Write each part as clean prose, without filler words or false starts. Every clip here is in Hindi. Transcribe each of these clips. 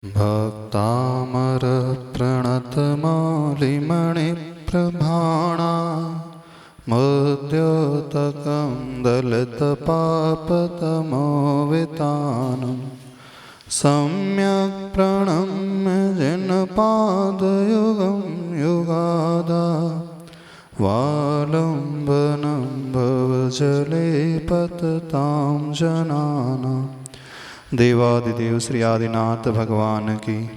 भक्तामरप्रणतमालिमणिप्रभाणा मद्योतकं दलितपापतमोवितानं सम्यक् प्रणम्य जिनपादयुगं युगादा वालम्बनं भवजले पततां जनानां। देवादिदेव श्री आदिनाथ भगवान की,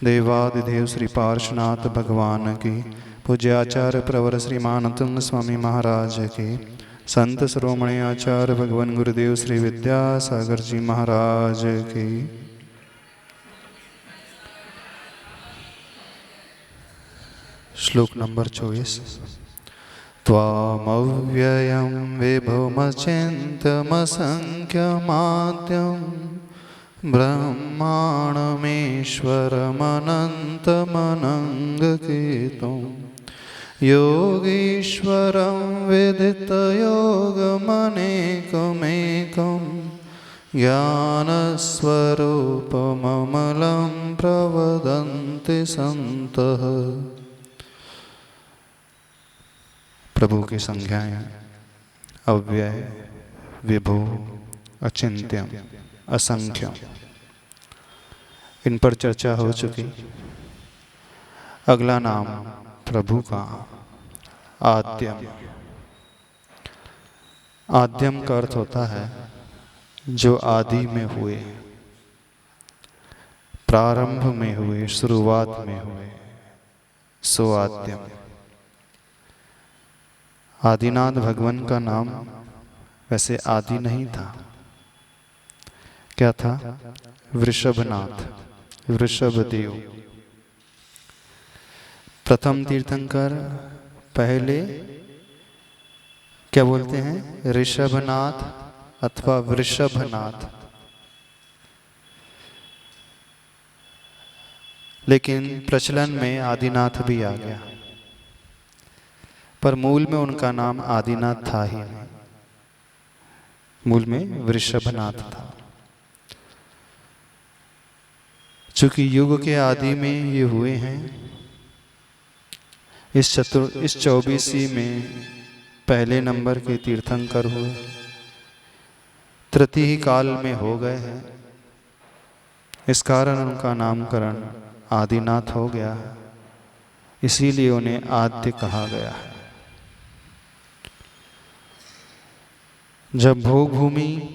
देवादिदेव श्री पार्श्वनाथ भगवान की, पूज्य आचार्य प्रवर श्री मानतुंग स्वामी महाराज की, संत शिरोमणि आचार्य भगवान गुरुदेव श्री विद्यासागर जी महाराज की। श्लोक नंबर 24। त्वामव्ययं विभुमचिन्त्यमसंख्यमाद्यं ब्रह्माणमीश्वरमनन्तमनङ्गकीर्तं योगीश्वरं विदितयोगमनेकमेकं ज्ञानस्वरूपममलं प्रवदन्ति सन्तः। प्रभु की संज्ञाएं अव्यय, विभु, अचिंत्यम, असंख्यम, इन पर चर्चा हो चुकी। अगला नाम प्रभु का आद्यम। आद्यम का अर्थ होता है जो आदि में हुए, प्रारंभ में हुए, शुरुआत में हुए, सो आद्यम। आदिनाथ भगवान का नाम वैसे आदि नहीं था। क्या था? वृषभनाथ, वृषभदेव। प्रथम तीर्थंकर पहले क्या बोलते हैं? ऋषभनाथ अथवा वृषभनाथ। लेकिन प्रचलन में आदिनाथ भी आ गया, पर मूल में उनका नाम आदिनाथ था ही नहीं। मूल में वृषभनाथ था। चूंकि युग के आदि में ये हुए हैं, इस 24वीं में पहले नंबर के तीर्थंकर हुए, तृतीय काल में हो गए हैं। इस कारण उनका नामकरण आदिनाथ हो गया है, इसीलिए उन्हें आद्य कहा गया है। जब भोग भूमि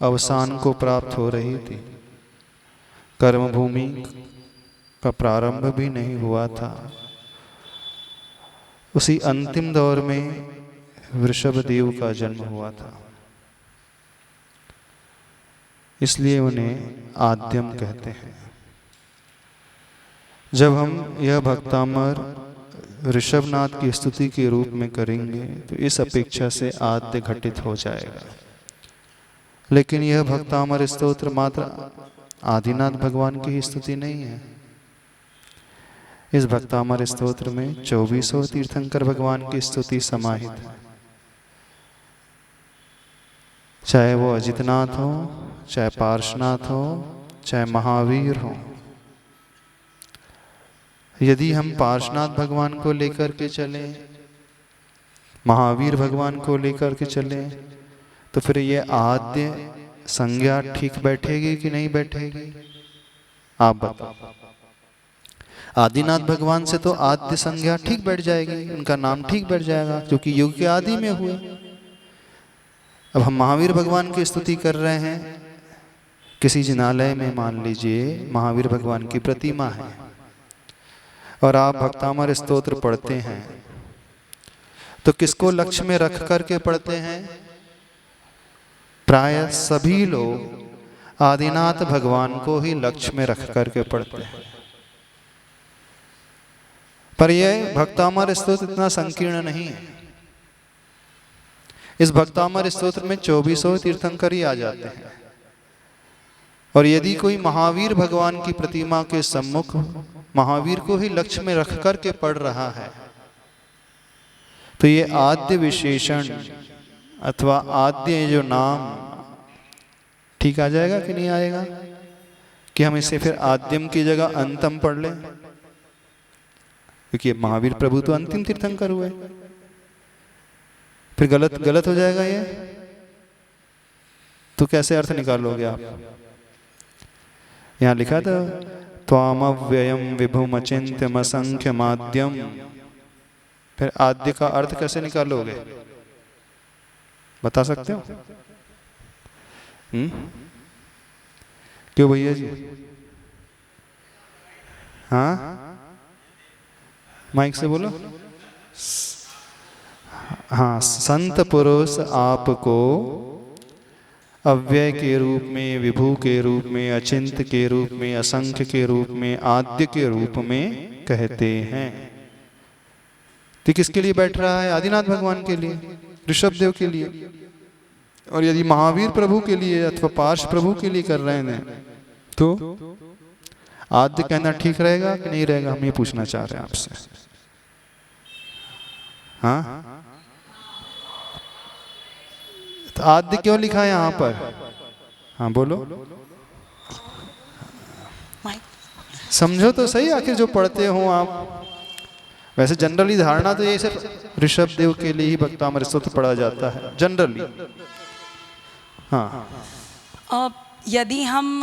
अवसान को प्राप्त हो रही थी, कर्म भूमि का प्रारंभ भी नहीं हुआ था, उसी अंतिम दौर में वृषभदेव का जन्म हुआ था, इसलिए उन्हें आद्यम कहते हैं। जब हम यह भक्तामर ऋषभनाथ की स्तुति के रूप में करेंगे तो इस अपेक्षा से आद्य घटित हो जाएगा। लेकिन यह भक्तामर स्तोत्र मात्र आदिनाथ भगवान की ही स्तुति नहीं है। इस भक्तामर स्तोत्र में 2400 तीर्थंकर भगवान की स्तुति समाहित है। चाहे वो अजितनाथ हो, चाहे पार्श्वनाथ हो, चाहे महावीर हो। यदि हम पार्श्वनाथ भगवान को लेकर के चले, महावीर भगवान को लेकर के चले, तो फिर ये आद्य संज्ञा ठीक बैठेगी कि नहीं बैठेगी? आप बताओ। आदिनाथ भगवान से तो आद्य संज्ञा ठीक बैठ जाएगी, उनका नाम ठीक बैठ जाएगा, क्योंकि युग के आदि में हुए। अब हम महावीर भगवान की स्तुति कर रहे हैं, किसी जिनालय में मान लीजिए महावीर भगवान की प्रतिमा है और आप भक्तामर स्तोत्र पढ़ते हैं, तो किसको लक्ष्य में रख करके पढ़ते हैं? प्राय सभी लोग आदिनाथ भगवान को ही लक्ष्य में रख करके पढ़ते हैं। पर यह भक्तामर स्तोत्र इतना संकीर्ण नहीं है। इस भक्तामर स्तोत्र में 2400 तीर्थंकर ही आ जाते हैं, और यदि कोई महावीर भगवान की प्रतिमा के सम्मुख महावीर को ही लक्ष्य में रख करके पढ़ रहा है, तो ये आद्य विशेषण अथवा आद्य जो नाम ठीक आ जाएगा कि नहीं आएगा? कि हम इसे फिर आद्यम की जगह अंतम पढ़ लें, क्योंकि महावीर प्रभु तो अंतिम तीर्थंकर हुए। फिर गलत हो जाएगा ये, तो कैसे अर्थ निकालोगे आप? यहाँ लिखा था त्वामव्ययम विभुम अचिन्त्यम असंख्य माध्यम। फिर आद्य का अर्थ कैसे निकालोगे, बता सकते हो? क्यों भैया जी? हाँ, माइक से बोलो। हाँ, संत पुरुष आपको अव्यय के रूप में, विभू के रूप में, अचिंत के रूप में, असंख्य के रूप में, आद्य के रूप में कहते हैं। तो किसके लिए बैठ रहा है? आदिनाथ भगवान के लिए, ऋषभदेव के लिए। और यदि महावीर प्रभु के लिए अथवा पार्श प्रभु के लिए कर रहे हैं तो आद्य कहना ठीक रहेगा कि नहीं रहेगा, हम ये पूछना चाह रहे हैं आपसे। हाँ, तो आद्य क्यों लिखा है यहाँ पर? हाँ बोलो, समझो तो सही, आखिर जो पढ़ते हो आप। वैसे जनरली धारणा तो ये सिर्फ ऋषभदेव के लिए ही भक्तामृत स्तोत्र पढ़ा जाता है जनरली। हाँ, यदि हम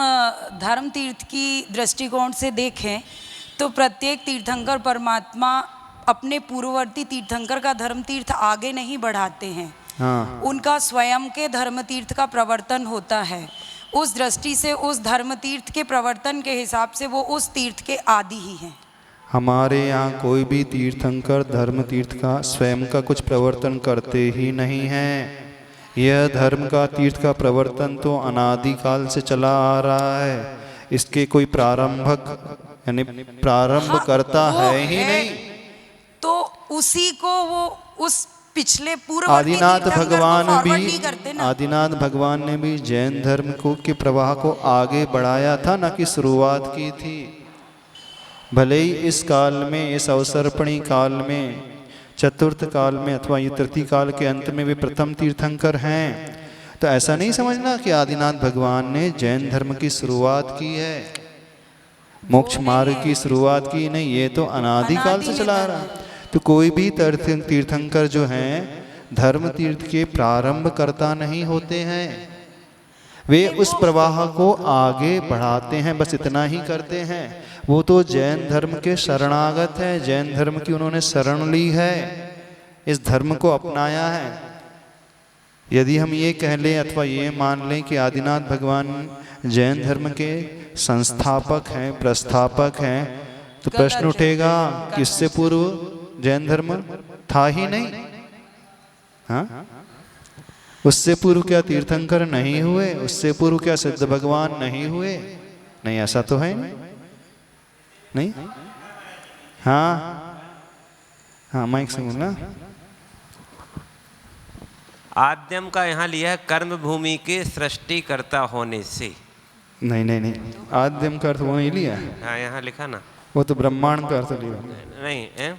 धर्म तीर्थ की दृष्टिकोण से देखें तो प्रत्येक तीर्थंकर परमात्मा अपने पूर्ववर्ती तीर्थंकर का धर्म तीर्थ आगे नहीं बढ़ाते हैं। हाँ। उनका स्वयं के धर्म तीर्थ का प्रवर्तन होता है। उस दृष्टि से उस धर्म तीर्थ के प्रवर्तन के हिसाब से वो उस तीर्थ के आदि ही हैं। हमारे यहाँ कोई भी तीर्थंकर धर्म तीर्थ का स्वयं का कुछ प्रवर्तन करते ही नहीं है। यह धर्म का तीर्थ का प्रवर्तन तो अनादिकाल से चला आ रहा है। इसके कोई प्रारंभक यानी प्रारंभ करता है ही नहीं। तो उसी को वो उस पिछले पूर्व आदिनाथ भगवान ने भी जैन धर्म को के प्रवाह को आगे बढ़ाया था, न कि शुरुआत की थी। भले ही इस काल में, इस अवसर्पणी काल में, चतुर्थ काल में अथवा ये तृतीय काल के अंत में वे प्रथम तीर्थंकर हैं, तो ऐसा नहीं समझना कि आदिनाथ भगवान ने जैन धर्म की शुरुआत की है, मोक्ष मार्ग की शुरुआत की नहीं। ये तो अनादिकाल से चला आ रहा। तो कोई भी तीर्थंकर जो हैं धर्म तीर्थ के प्रारंभ करता नहीं होते हैं, वे उस प्रवाह को आगे बढ़ाते हैं, बस इतना ही करते हैं। वो तो जैन धर्म के शरणागत हैं, जैन धर्म की उन्होंने शरण ली है, इस धर्म को अपनाया है। यदि हम ये कह लें अथवा ये मान लें कि आदिनाथ भगवान जैन धर्म के संस्थापक हैं, प्रस्थापक हैं, तो प्रश्न उठेगा कि इससे पूर्व जैन धर्म था ही नहीं। हाँ, उससे पूर्व क्या तीर्थंकर नहीं हुए? उससे पूर्व क्या सिद्ध भगवान नहीं हुए? नहीं, ऐसा तो है नहीं। हाँ हाँ, माइक से बोलना। आद्यम का यहाँ लिया है कर्म भूमि के सृष्टिकर्ता होने से। नहीं नहीं नहीं, आद्यम का अर्थ वो नहीं लिया। हाँ, यहाँ लिखा ना, वो तो ब्रह्मांड का अर्थ लिया। नहीं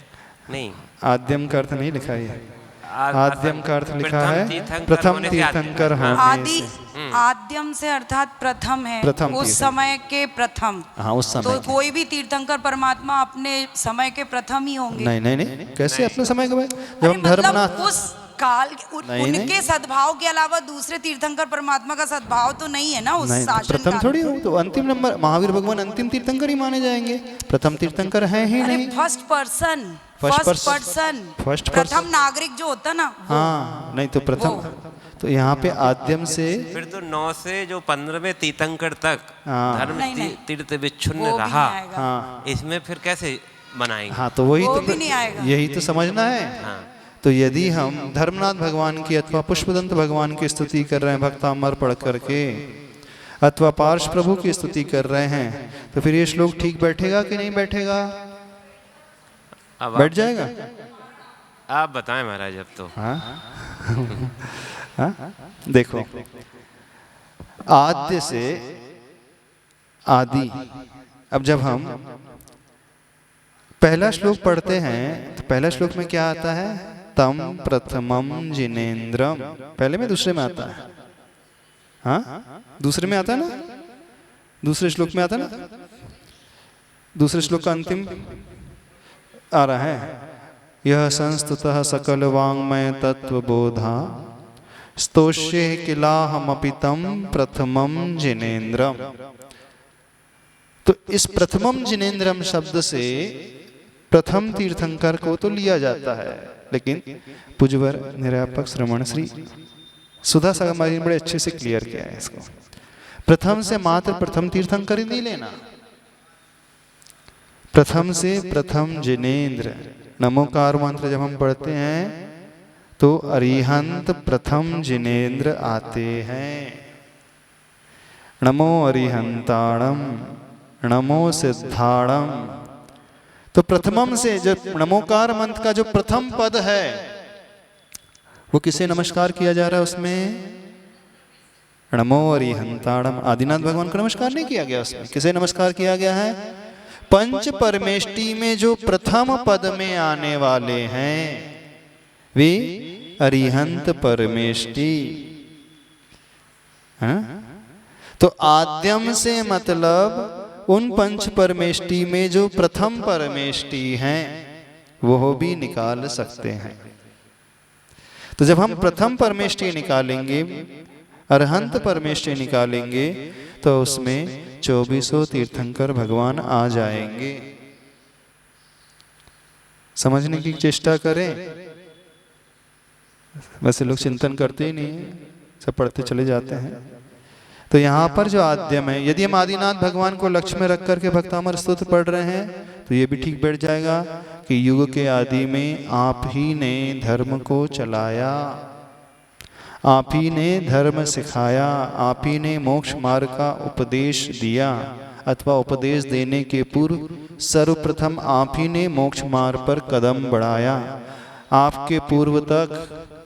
नहीं, आद्यम का अर्थ नहीं लिखा है। आद्यम का अर्थ लिखा है प्रथम तीर्थंकर होने से। आद्यम से अर्थात प्रथम है, उस समय के प्रथम। हाँ, उस समय तो कोई भी तीर्थंकर परमात्मा अपने समय के प्रथम ही होंगे। नहीं नहीं नहीं, कैसे अपने समय के? जब हम धर्मनाथ उस काल उनके सद्भाव के अलावा दूसरे तीर्थंकर परमात्मा का सद्भाव तो नहीं है ना उस शासन प्रथम काल थोड़ी हो। तो अंतिम नंबर महावीर भगवान अंतिम तीर्थंकर ही माने जाएंगे, प्रथम तीर्थंकर है ही नहीं। फर्स्ट पर्सन प्रथम नागरिक जो होता ना। हाँ, नहीं तो प्रथम। तो यहाँ पे आद्यम से फिर तो 9 से जो 15वें तीर्थंकर तक धर्म तीर्थ विच्छिन्न रहा। हाँ, इसमें फिर कैसे बनाएंगे? हाँ, तो वही तो भी नहीं आएगा। यही तो समझना है। हाँ। तो यदि हम धर्मनाथ भगवान की अथवा पुष्पदंत भगवान की स्तुति कर रहे हैं भक्तामर पढ़ करके, अथवा पार्श प्रभु की स्तुति कर रहे हैं, तो फिर ये श्लोक ठीक बैठेगा कि नहीं बैठेगा? बैठ जाएगा। आप बताएं महाराज। अब तो हाँ? देखो, आद्य से आदि। अब जब हम पहला श्लोक पढ़ते हैं तो पहला श्लोक में क्या आता है? तम प्रथमम जिनेन्द्रम। पहले में दूसरे में आता है? हाँ, दूसरे में आता है ना? दूसरे श्लोक में आता ना, दूसरे श्लोक का अंतिम आ रहा है, यह संस्तुतः सकल वाङ्मय तत्वबोधा स्तोष्ये किलाहमपि तं प्रथमं जिनेन्द्रम। तो इस प्रथमम जिनेन्द्रम शब्द से प्रथम तीर्थंकर को तो लिया जाता है, लेकिन पूज्यवर निरापक श्रवण श्री सुधा सागर ने बड़े अच्छे से क्लियर किया है इसको। प्रथम से मात्र प्रथम तीर्थंकर ही नहीं लेना, प्रथम से प्रथम जिनेन्द्र। नमोकार मंत्र जब हम पढ़ते हैं तो अरिहंत प्रथम जिनेन्द्र आते हैं। नमो अरिहंताणम नमो सिद्धाणम। तो प्रथमम से जब नमोकार मंत्र का जो प्रथम पद है वो किसे नमस्कार किया जा रहा है उसमें? नमो अरिहंताणम। आदिनाथ भगवान को नमस्कार नहीं किया गया, उसमें किसे नमस्कार किया गया है? पंच परमेष्टि में जो प्रथम पद में आने वाले हैं वे अरिहंत परमेष्टि। तो आद्यम से मतलब उन पंच परमेष्टि में जो प्रथम परमेष्टि हैं वो भी निकाल सकते हैं। तो जब हम प्रथम परमेष्टि निकालेंगे, अरहंत परमेष्टि निकालेंगे, तो उसमें 2400 तीर्थंकर भगवान आ जाएंगे। समझने की चेष्टा करें। वैसे लोग चिंतन करते ही नहीं, सब पढ़ते चले जाते हैं। तो यहाँ पर जो आद्यम है, यदि हम आदिनाथ भगवान को लक्ष्य में रख करके भक्तामर स्तोत्र पढ़ रहे हैं तो ये भी ठीक बैठ जाएगा कि युग के आदि में आप ही ने धर्म को चलाया, आप ही ने धर्म सिखाया, आप ही ने मोक्ष मार्ग का उपदेश दिया, अथवा उपदेश देने के पूर्व सर्वप्रथम आप ही ने मोक्ष मार्ग पर कदम बढ़ाया। आपके पूर्व तक,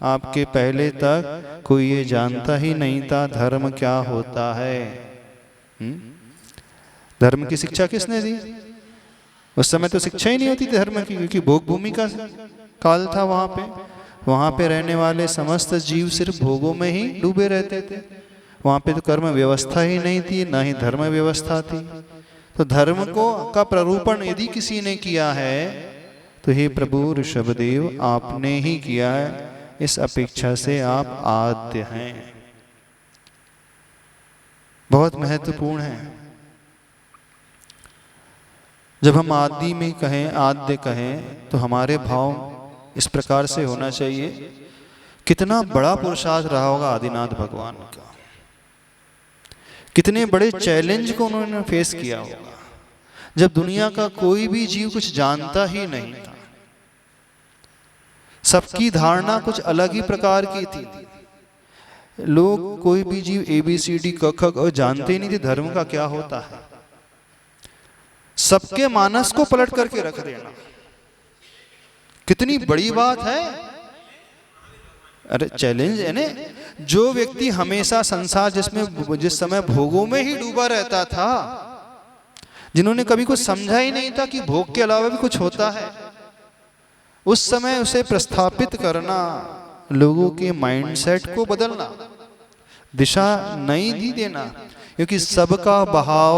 आपके पहले तक कोई ये जानता ही नहीं था धर्म क्या होता है। धर्म की शिक्षा किसने दी? उस समय तो शिक्षा ही नहीं होती थी धर्म की, क्योंकि भोग भूमि का काल था। वहाँ पे रहने वाले समस्त जीव सिर्फ भोगों में ही डूबे रहते थे। वहाँ पे तो कर्म व्यवस्था ही नहीं थी, ना ही धर्म व्यवस्था थी। तो धर्म का प्ररूपण यदि किसी ने किया है तो हे प्रभु ऋषभदेव आपने ही किया है, इस अपेक्षा से आप आद्य हैं। बहुत महत्वपूर्ण है। जब हम आदि में कहें, आद्य कहें, तो हमारे भाव इस प्रकार से होना चाहिए, कितना बड़ा पुरुषार्थ रहा होगा आदिनाथ भगवान का, कितने बड़े चैलेंज को उन्होंने फेस किया होगा, जब दुनिया का कोई भी जीव कुछ जानता ही नहीं था। सबकी धारणा कुछ अलग ही प्रकार की थी। लोग कोई भी जीव ABCD क ख ग जानते ही नहीं थे धर्म का क्या होता है। सबके मानस को पलट करके रख देना कितनी बड़ी बात है। अरे चैलेंज है ना। जो व्यक्ति हमेशा संसार जिस समय भोगों में ही डूबा रहता था, जिन्होंने कभी कुछ समझा ही नहीं था कि भोग के अलावा भी कुछ होता है, उस समय उसे प्रस्थापित करना, लोगों के माइंडसेट को बदलना, दिशा नई दी देना, क्योंकि सबका बहाव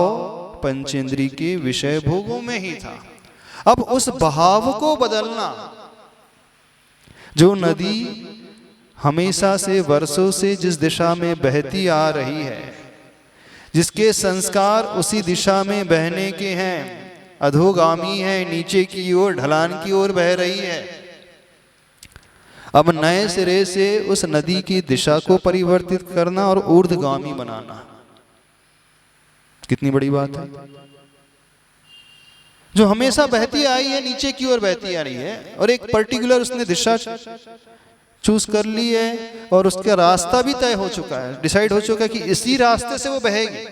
पंचेंद्री के विषय भोगों में ही था। अब उस बहाव को बदलना, जो नदी हमेशा से वर्षों से जिस दिशा में बहती आ रही है, जिसके संस्कार उसी दिशा में बहने के हैं, अधोगामी है, नीचे की ओर ढलान की ओर बह रही है, अब नए सिरे से उस नदी की दिशा को परिवर्तित करना और ऊर्ध्वगामी बनाना, कितनी बड़ी बात है। जो हमेशा बहती आई है, नीचे की ओर बहती आ रही है, और एक पर्टिकुलर उसने दिशा चूज कर ली है और उसका रास्ता भी तय हो चुका है, डिसाइड हो चुका है कि इसी रास्ते से वो बहेगी।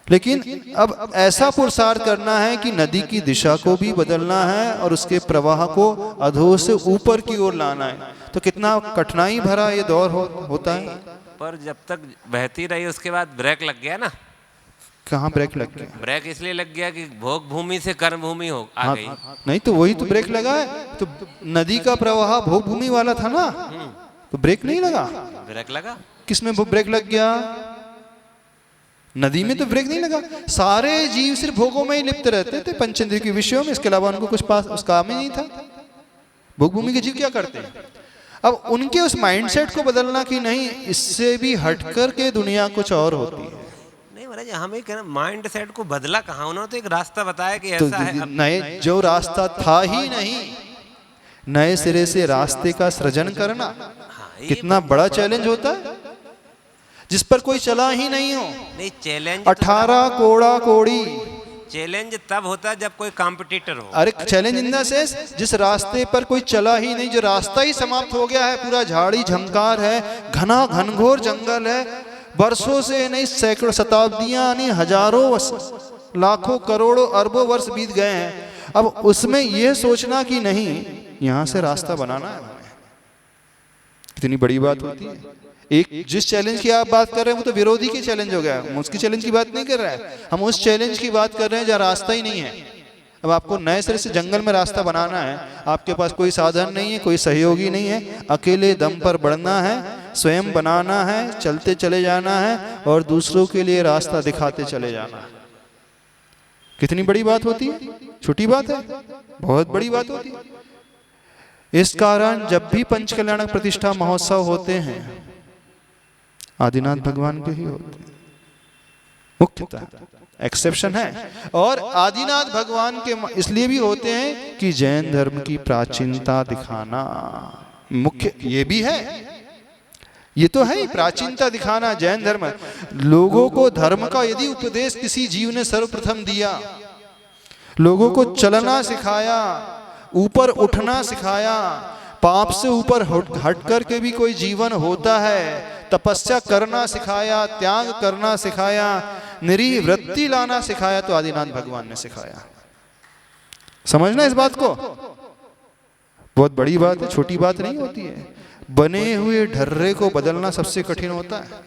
लेकिन अब ऐसा पुरुषार्थ करना है कि नदी की दिशा को भी बदलना है और उसके प्रवाह को अधो से ऊपर की ओर लाना है। तो कितना कठिनाई भरा ये दौर होता है। पर जब तक बहती रही उसके बाद ब्रेक लग गया ना। कहाँ ब्रेक लग गया? ब्रेक इसलिए लग गया कि भोग भूमि से कर्म भूमि आ गई। नहीं तो वही तो ब्रेक लगा है। तो नदी का प्रवाह भोग भूमि वाला था ना, तो ब्रेक नहीं लगा। ब्रेक लगा। किसमें ब्रेक लग गया? नदी में तो ब्रेक नहीं लगा। सारे जीव सिर्फ भोगों में ही लिप्त रहते थे, पंचेंद्रिय के विषयों में, इसके अलावा उनको कुछ पास उस काम ही नहीं था। भोग भूमि के जीव क्या करते हैं? अब उनके उस माइंडसेट को बदलना कि नहीं, इससे भी हटकर के दुनिया कुछ और होती है। नहीं महाराज, हमें कहना माइंड सेट को बदला कहाँ, उन्होंने तो एक रास्ता बताया कि तो ऐसा है। नए जो रास्ता था ही नहीं, नए सिरे से रास्ते का सृजन करना कितना बड़ा चैलेंज होता है, जिस पर कोई चला ही नहीं हो। नहीं, चैलेंज 18 कोड़ा कोड़ी। चैलेंज तब होता है जब कोई कॉम्पिटिटर हो। अरे चैलेंज इन द सेंस, जिस रास्ते पर कोई चला ही नहीं, जो रास्ता ही समाप्त हो गया है, पूरा झाड़ी झंकार है, घना घनघोर जंगल है, वर्षों से नहीं सैकड़ों शताब्दियां नहीं हजारों लाखों करोड़ों अरबों वर्ष बीत गए हैं। अब उसमें यह सोचना कि नहीं यहां से रास्ता बनाना है, कितनी बड़ी बात होती है। एक जिस चैलेंज की आप बात कर रहे हैं वो तो विरोधी की चैलेंज हो गया, हम उसकी चैलेंज की बात नहीं कर रहे हैं, हम उस चैलेंज की बात कर रहे हैं जहाँ रास्ता ही नहीं है। अब आपको नए सिरे से जंगल में रास्ता बनाना है, आपके पास कोई साधन नहीं है, कोई सहयोगी नहीं है, अकेले दम पर बढ़ना है, स्वयं बनाना है, चलते चले जाना है और दूसरों के लिए रास्ता दिखाते चले जाना है। कितनी बड़ी बात होती है, छोटी बात है, बहुत बड़ी बात होती है। इस कारण जब भी पंच कल्याणक प्रतिष्ठा महोत्सव होते हैं आदिनाथ भगवान के ही होते हैं, मुख्यतः एक्सेप्शन है। और आदिनाथ भगवान के इसलिए भी होते हैं कि जैन धर्म की प्राचीनता दिखाना मुख्य, ये भी है, ये तो है ही, प्राचीनता दिखाना। जैन धर्म लोगों को धर्म का यदि उपदेश किसी जीव ने सर्वप्रथम दिया, लोगों को चलना सिखाया, ऊपर उठना सिखाया, पाप से ऊपर हट कर के भी कोई जीवन होता है, तपस्या करना सिखाया, त्याग करना सिखाया, निरीह वृत्ति लाना सिखाया, तो आदिनाथ भगवान ने सिखाया। समझना इस बात को, बहुत बड़ी बात है, छोटी बात नहीं होती है। बने हुए ढर्रे को बदलना सबसे कठिन होता है,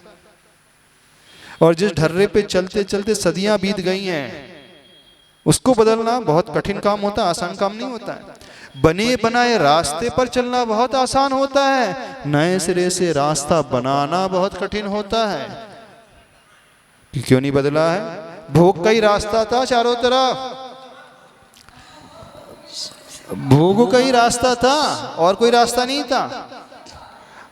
और जिस ढर्रे पे चलते चलते सदियां बीत गई हैं उसको बदलना बहुत कठिन काम होता है, आसान काम नहीं होता है। बने बनाए रास्ते पर चलना बहुत आसान होता है, नए सिरे से रास्ता बनाना बहुत कठिन होता है। क्यों नहीं बदला है? भोग का ही रास्ता था चारों तरफ, भोग का ही रास्ता था और कोई रास्ता नहीं था।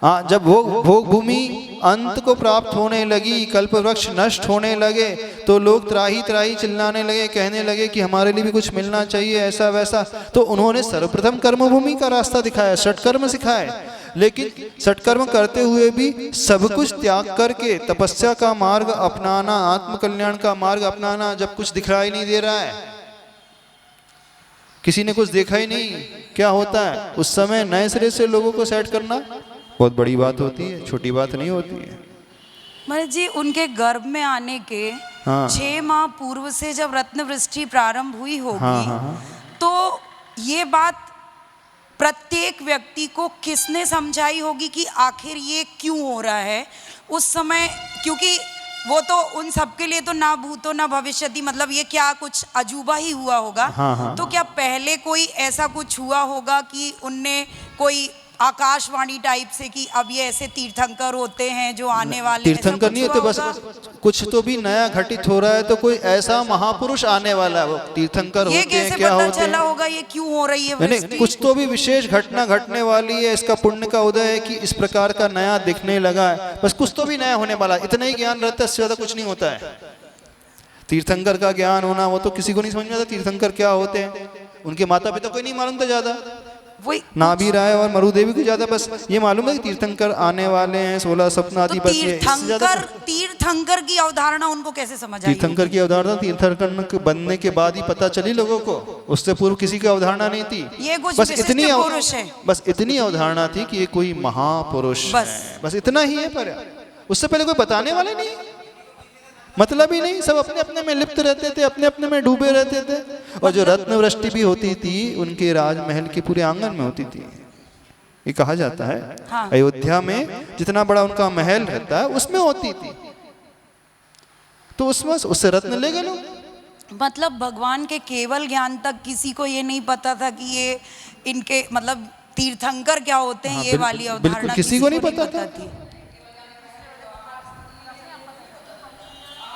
हाँ, जब भोग भूमि अंत को प्राप्त होने लगी, कल्प वृक्ष नष्ट होने लगे, तो लोग त्राही त्राही चिल्लाने लगे, कहने लगे कि हमारे लिए भी कुछ मिलना चाहिए, ऐसा वैसा। तो उन्होंने सर्वप्रथम कर्म भूमि का रास्ता दिखाया, षटकर्म सिखाए। लेकिन षटकर्म करते हुए भी सब कुछ त्याग करके तपस्या का मार्ग अपनाना, आत्मकल्याण का मार्ग अपनाना, जब कुछ दिखाई नहीं दे रहा है, किसी ने कुछ देखा ही नहीं, क्या होता है उस समय नए सिरे से लोगों को सेट करना बहुत बड़ी बात होती है, छोटी बात नहीं होती है। महाराज जी, उनके गर्भ में आने के 6 माह पूर्व से जब रत्न वृष्टि प्रारंभ हुई होगी, तो ये बात प्रत्येक व्यक्ति को किसने समझाई होगी कि आखिर ये क्यों हो रहा है उस समय? क्योंकि वो तो उन सबके लिए तो ना भूतो ना भविष्यति, मतलब ये क्या कुछ अजूबा ही हुआ होगा। तो क्या पहले कोई ऐसा कुछ हुआ होगा कि उनने कोई आकाशवाणी टाइप से कि अब ये ऐसे तीर्थंकर होते हैं जो आने वाले? तीर्थंकर नहीं होते, बस कुछ तो भी नया घटित हो रहा है, तो कोई ऐसा महापुरुष आने वाला है, वो तीर्थंकर होते हैं, क्या होते हैं? चला होगा ये क्यों हो रही है? नहीं, कुछ तो भी विशेष घटना घटने वाली है, इसका पुण्य का उदय है कि इस प्रकार का नया दिखने लगा है, बस कुछ तो भी नया होने वाला है। इतना ही ज्ञान रहता है, इससे ज्यादा कुछ नहीं होता है। तीर्थंकर का ज्ञान होना, वो तो किसी को नहीं समझ में आता तीर्थंकर क्या होते हैं। उनके माता पिता कोई नहीं मालूम था ज्यादा, नाभि राय और मरुदेवी को ज्यादा बस ये मालूम है कि तीर्थंकर आने वाले हैं, 16 सपना आदि। बस तीर्थंकर की अवधारणा उनको कैसे समझ आई? तीर्थंकर की अवधारणा तीर्थंकर बनने के बाद ही पता चली लोगों को, उससे पूर्व किसी की अवधारणा नहीं थी। ये कुछ बस इतनी अवधारणा थी कि ये कोई महापुरुष है, बस इतना ही है। पर उससे पहले कोई बताने वाले नहीं, मतलब ही नहीं, सब अपने अपने में लिप्त रहते थे, अपने अपने में डूबे रहते थे। और जो रत्न वृष्टि भी होती थी उनके राजमहल के पूरे आंगन में होती थी। ये कहा जाता है अयोध्या में जितना बड़ा उनका महल रहता है उसमें होती थी, तो उसमें उससे रत्न ले गए लोग। मतलब भगवान के केवल ज्ञान तक किसी को ये नहीं पता था कि ये इनके मतलब तीर्थंकर क्या होते हैं। ये वाली अवधारणा किसी को नहीं पता था।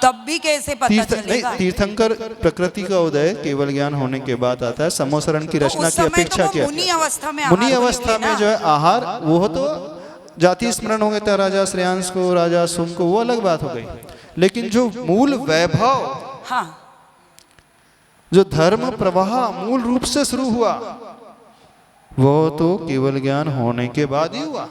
तब भी कैसे पता चलेगा? तीर्थंकर प्रकृति का उदय केवल ज्ञान होने के बाद आता है। समोसरण की रचना की अपेक्षा क्या? मुनि अवस्था में, मुनि अवस्था में जो है आहार, वो तो जाति स्मरण हो गया था राजा श्रेयांश को, राजा सुम को, वो अलग बात हो गई। लेकिन जो मूल वैभव, हाँ, जो धर्म प्रवाह मूल रूप से शुरू हुआ, वो तो केवल ज्ञान होने के बाद ही हुआ,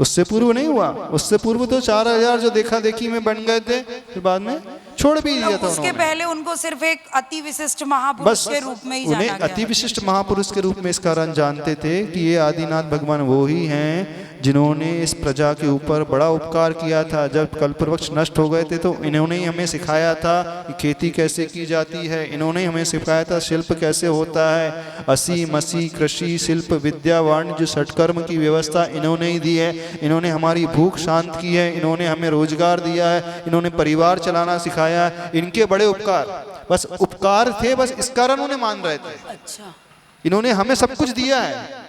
उससे पूर्व नहीं हुआ। उससे पूर्व तो 4000 जो देखा देखी में बन गए थे, फिर बाद में छोड़ भी दिया था उसके उन्होंने। पहले उनको सिर्फ एक अति विशिष्ट महापुरुष के रूप में ही जाना उन्हें गया। अति विशिष्ट महापुरुष के रूप में इस कारण जानते थे कि ये आदिनाथ भगवान वो ही हैं जिन्होंने इस प्रजा के ऊपर बड़ा उपकार किया था। जब कल्पवृक्ष नष्ट हो गए थे तो इन्होंने ही हमें सिखाया था कि खेती कैसे की जाती है, इन्होंने ही हमें सिखाया था शिल्प कैसे होता है, असी मसी कृषि शिल्प विद्या वाणिज्य षटकर्म की व्यवस्था इन्होंने ही दी है। इन्होंने हमारी भूख शांत की है, इन्होंने हमें रोजगार दिया है, इन्होंने परिवार चलाना सिखाया है। इनके बड़े उपकार, बस उपकार थे, बस इस कारण उन्हें मान रहे थे। अच्छा, इन्होंने हमें सब कुछ दिया है,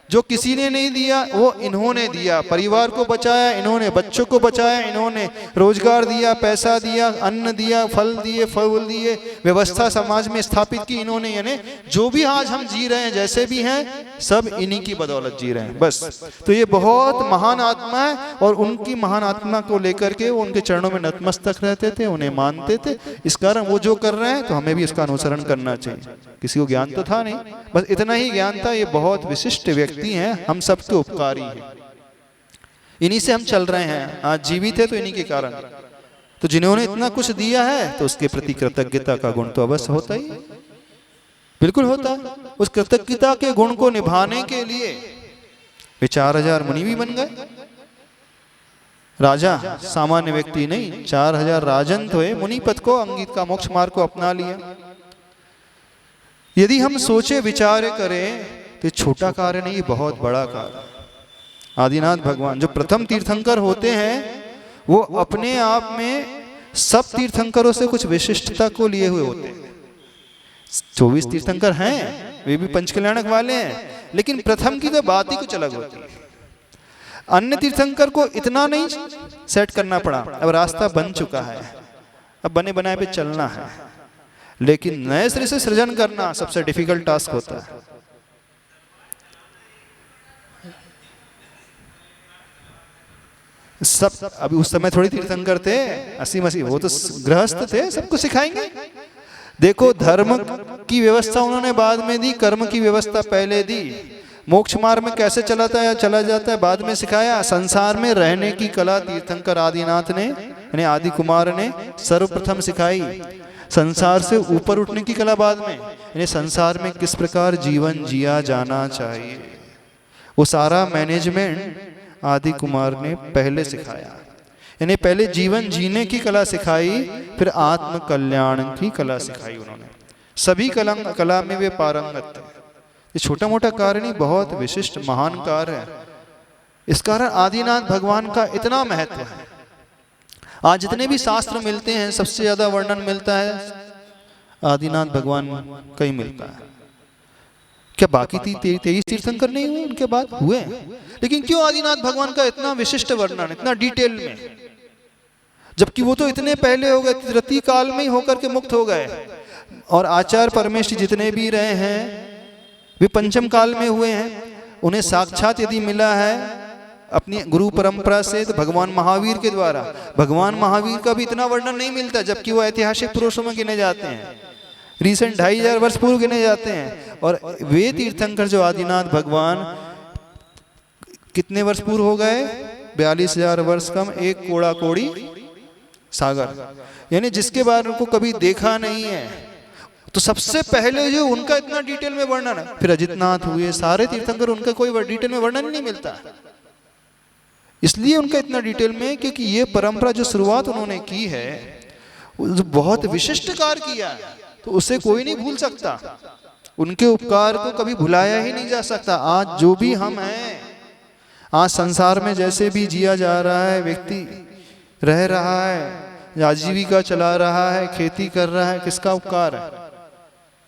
जो किसी ने नहीं दिया वो इन्होंने दिया। परिवार को बचाया इन्होंने, बच्चों को बचाया इन्होंने, रोजगार दिया, पैसा दिया, अन्न दिया, फल दिए, फल दिए, व्यवस्था समाज में स्थापित की इन्होंने। यानी जो भी आज हम जी रहे हैं, जैसे भी हैं, सब इन्हीं की बदौलत जी रहे हैं बस। तो ये बहुत महान आत्मा है, और उनकी महान आत्मा को लेकर के वो उनके चरणों में नतमस्तक रहते थे, उन्हें मानते थे। इस कारण वो जो कर रहे हैं तो हमें भी उसका अनुसरण करना चाहिए। किसी को ज्ञान तो था नहीं, बस इतना ही ज्ञान था, ये बहुत विशिष्ट व्यक्ति हैं, हम सबके उपकारी हैं, इन्हीं से हम चल रहे हैं, आज जीवित है तो इन्हीं के कारण। तो जिन्होंने इतना कुछ दिया है तो उसके प्रति कृतज्ञता का गुण तो अवश्य होता ही, बिल्कुल होता है। उस कृतज्ञता के गुण को निभाने के लिए वे 4000 मुनि भी बन गए। राजा सामान्य व्यक्ति नहीं, 4000 राजन हुए, मुनि पद को, अंगित का मोक्ष मार्ग को अपना लिया। यदि हम सोचे विचार करें तो छोटा कार्य नहीं, बहुत बड़ा कार्य। आदिनाथ भगवान जो प्रथम तीर्थंकर होते हैं, वो अपने आप में सब तीर्थंकरों से कुछ विशिष्टता को लिए हुए होते हैं। 24 तीर्थंकर हैं, वे भी पंचकल्याणक वाले हैं, लेकिन प्रथम की तो बात ही कुछ अलग होती है। अन्य तीर्थंकर को इतना नहीं सेट करना पड़ा, अब रास्ता बन चुका है, अब बने बनाए पे चलना है, लेकिन नए सिरे से सृजन करना सबसे डिफिकल्ट टास्क होता है। सब अभी उस समय थोड़ी तीर्थंकर थे, 80-80, वो तो गृहस्थ थे, सबको सिखाएंगे। देखो, धर्म की व्यवस्था उन्होंने बाद में दी, कर्म की व्यवस्था पहले दी। मोक्ष मार्ग में कैसे चलाता है चला जाता है बाद में सिखाया। संसार में रहने की कला तीर्थंकर आदिनाथ ने, यानी आदि कुमार ने सर्वप्रथम सिखाई। संसार से ऊपर उठने की कला बाद में, यानी संसार में किस प्रकार जीवन जिया जाना चाहिए, वो सारा मैनेजमेंट आदि कुमार ने पहले सिखाया। यानी पहले जीवन जीने की कला सिखाई, फिर आत्म कल्याण की कला सिखाई उन्होंने। सभी कला में वे पारंगत थे। ये छोटा मोटा कार्य नहीं, बहुत विशिष्ट महान कार्य है। इस कारण आदिनाथ भगवान का इतना महत्व है। आज जितने भी शास्त्र मिलते हैं, सबसे ज्यादा वर्णन मिलता है आदिनाथ भगवान का ही मिलता है। क्या बाकी 23 तीर्थंकर नहीं हुए? उनके बाद हुए, लेकिन क्यों आदिनाथ भगवान का इतना विशिष्ट वर्णन, इतना डिटेल में? जबकि वो तो इतने पहले हो गए, तृतीय काल में ही होकर के मुक्त हो गए। और आचार्य परमेश्वर जितने भी रहे हैं, वे पंचम काल में हुए हैं। उन्हें साक्षात यदि मिला है अपनी गुरु परंपरा से, तो भगवान महावीर के द्वारा। भगवान महावीर का भी इतना वर्णन नहीं मिलता, जबकि वो ऐतिहासिक पुरुषों में गिने जाते हैं, रिसेंट 2500 वर्ष पूर्व गिने जाते हैं। और वे तीर्थंकर जो आदिनाथ भगवान कितने वर्ष पूर्व हो गए? 42,000 वर्ष कम, एक कोड़ा कोड़ी सागर, यानी जिसके बारे को कभी देखा नहीं है। तो सबसे पहले जो उनका इतना डिटेल में वर्णन है। फिर अजितनाथ हुए, सारे तीर्थंकर, उनका कोई डिटेल में वर्णन नहीं मिलता। इसलिए उनका इतना डिटेल में, क्योंकि ये परंपरा जो शुरुआत उन्होंने की है, बहुत विशिष्ट कार्य किया है, तो उसे कोई नहीं भूल सकता। उनके उपकार को कभी भुलाया ही नहीं जा सकता। आज जो भी हम हैं, आज संसार में जैसे भी जिया जा रहा है, व्यक्ति रह रहा है, आजीविका चला रहा है, खेती कर रहा है, किसका उपकार है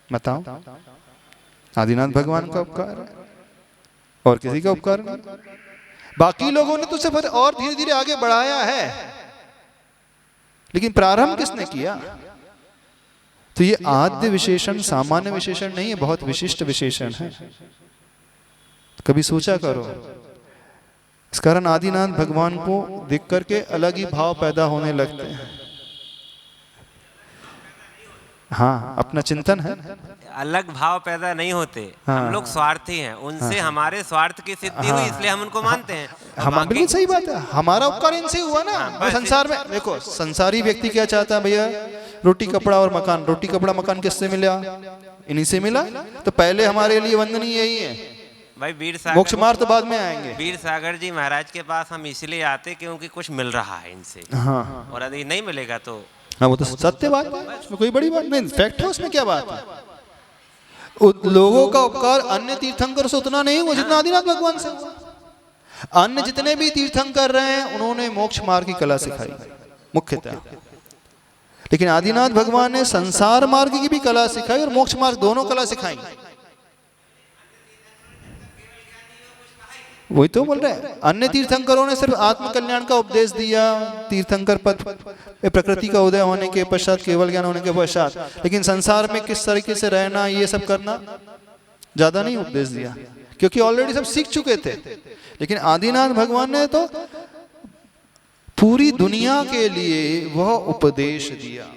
बताओ? आदिनाथ भगवान का उपकार है, और किसी का उपकार नहीं। बाकी लोगों ने तो सिर्फ और धीरे धीरे आगे बढ़ाया है, लेकिन प्रारंभ किसने किया? तो ये आद्य विशेषण सामान्य विशेषण नहीं है, बहुत विशिष्ट विशेषण है। कभी सोचा करो। इस कारण आदिनाथ भगवान को देख करके अलग ही भाव पैदा होने लगते हैं। हाँ, अपना चिंतन है। अलग भाव पैदा नहीं होते। हाँ। हम लोग स्वार्थी हैं, उनसे हमारे स्वार्थ की सिद्धि हुई, इसलिए हम उनको मानते हैं। हम बिल्कुल सही बात है, हमारा उपकार इनसे हुआ ना। संसार में देखो, संसारी व्यक्ति क्या चाहता है भैया? रोटी कपड़ा और मकान। रोटी कपड़ा मकान किससे मिला? इन्हीं से मिला। तो पहले हमारे लिए वंदनीय यही है भाई। वीर सागर, मोक्ष मार्ग तो बाद में आएंगे। वीर सागर जी महाराज के पास हम इसलिए आते क्योंकि कुछ मिल रहा है इनसे। हाँ, और यदि नहीं मिलेगा तो हाँ, वो तो सत्य बात है, उसमें कोई बड़ी बात नहीं, फैक्ट है, उसमें क्या बात है। लोगों का उपकार अन्य तीर्थंकर से उतना नहीं हुआ जितना आदिनाथ भगवान से हुआ। अन्य जितने भी तीर्थंकर रहे हैं उन्होंने मोक्ष मार्ग की कला सिखाई मुख्यतः, लेकिन आदिनाथ भगवान ने संसार मार्ग की भी कला सिखाई और मोक्ष मार्ग दोनों कला सिखाई। वही तो बोल रहे हैं, अन्य तीर्थंकरों ने सिर्फ आत्मकल्याण का उपदेश दिया, तीर्थंकर पद प्रकृति का उदय होने के पश्चात, केवल ज्ञान होने के पश्चात, लेकिन संसार में किस तरीके से रहना ये सब करना ज्यादा नहीं उपदेश दिया, क्योंकि ऑलरेडी सब सीख चुके थे। लेकिन आदिनाथ भगवान ने तो पूरी दुनिया के लिए वह उपदेश दिया।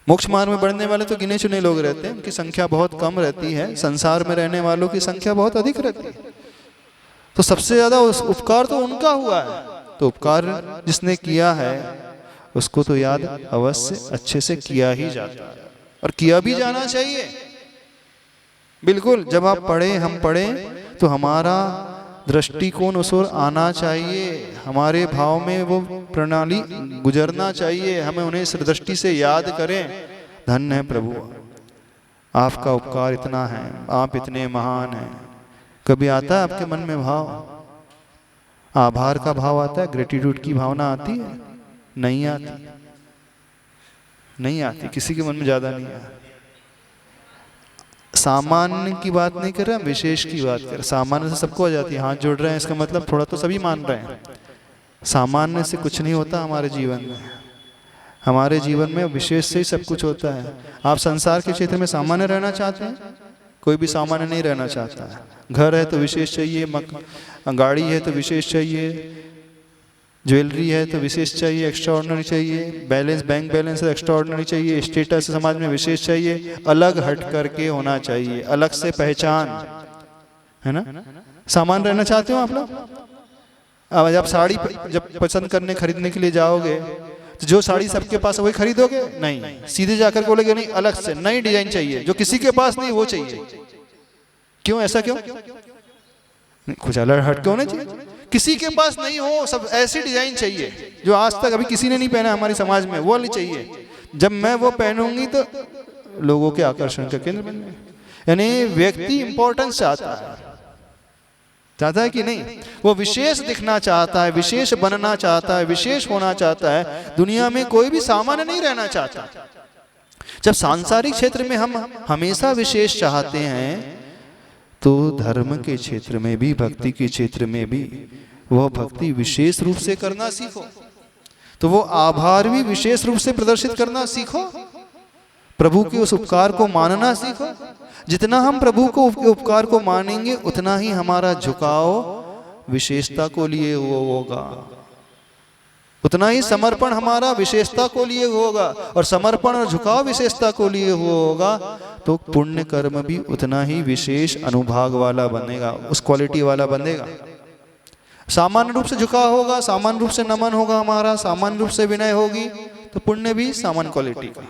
मोक्ष मार्ग में बढ़ने वाले तो गिने चुने लोग रहते हैं, उनकी संख्या बहुत कम रहती है। संसार में रहने वालों की संख्या बहुत अधिक रहती है। तो सबसे ज्यादा उपकार तो उनका हुआ है। तो उपकार जिसने किया है उसको तो याद अवश्य अच्छे से किया ही जाता है, और किया भी जाना चाहिए। बिल्कुल, जब आप पढ़े, हम पढ़े, तो हमारा दृष्टिकोण उस ओर आना चाहिए, हमारे भाव में वो प्रणाली गुजरना चाहिए, हमें उन्हें इस दृष्टि से याद करें। धन्य है प्रभु, आपका उपकार इतना है, आप इतने महान हैं। कभी आता है आपके मन में भाव, आभार का भाव आता है, ग्रेटिट्यूड की भावना आती है? नहीं आती, नहीं आती, किसी के मन में ज्यादा नहीं आती। सामान्य की बात नहीं कर रहे हैं, विशेष की बात कर रहे हैं। सामान्य से सबको आ जाती है, हाथ जोड़ रहे हैं इसका मतलब थोड़ा तो सभी मान रहे हैं। सामान्य से कुछ नहीं होता हमारे जीवन में, हमारे जीवन में विशेष से ही सब कुछ होता है। आप संसार के क्षेत्र में सामान्य रहना चाहते हैं? कोई भी सामान्य नहीं रहना चाहता है। घर है तो विशेष चाहिए, गाड़ी है तो विशेष चाहिए, ज्वेलरी है तो विशेष चाहिए, एक्स्ट्राऑर्डिनरी चाहिए, बैलेंस, बैंक बैलेंस है एक्स्ट्राऑर्डिनरी चाहिए, स्टेटस समाज में विशेष चाहिए, अलग हट करके होना चाहिए, अलग से पहचान, है ना? सामान रहना चाहते हो आप लोग? अब जब साड़ी जब पसंद करने खरीदने के लिए जाओगे तो जो साड़ी सबके पास है वही खरीदोगे? नहीं, सीधे जाकर बोलोगे नहीं, अलग से नई डिजाइन चाहिए, जो किसी के पास नहीं वो चाहिए। क्यों, ऐसा क्यों? कुछ अलग हट के होना चाहिए, किसी के पास नहीं हो, सब ऐसी डिजाइन चाहिए जो आज तक अभी किसी ने नहीं पहना हमारे समाज में, वो वाली चाहिए। जब मैं वो पहनूंगी तो लोगों के आकर्षण का केंद्र बन जाए। यानी व्यक्ति इंपॉर्टेंस चाहता है कि नहीं? वो विशेष दिखना चाहता है, विशेष बनना चाहता है, विशेष होना चाहता है। दुनिया में कोई भी सामान्य नहीं रहना चाहता। जब सांसारिक क्षेत्र में हम हमेशा विशेष चाहते हैं, तो धर्म के क्षेत्र में भी, भक्ति के क्षेत्र में भी वह भक्ति विशेष रूप से करना सीखो। तो वो आभार भी विशेष रूप से प्रदर्शित करना सीखो, प्रभु के उस उपकार को मानना सीखो। जितना हम प्रभु को उपकार को मानेंगे उतना ही हमारा झुकाव विशेषता को लिए होगा, उतना ही समर्पण हमारा विशेषता को लिए होगा, और समर्पण और झुकाव विशेषता को लिए होगा तो पुण्य कर्म भी उतना ही विशेष अनुभाग वाला बनेगा, उस क्वालिटी वाला बनेगा। सामान्य रूप से झुकाव होगा, सामान्य रूप से नमन होगा हमारा, सामान्य रूप से विनय होगी, तो पुण्य भी सामान्य क्वालिटी का।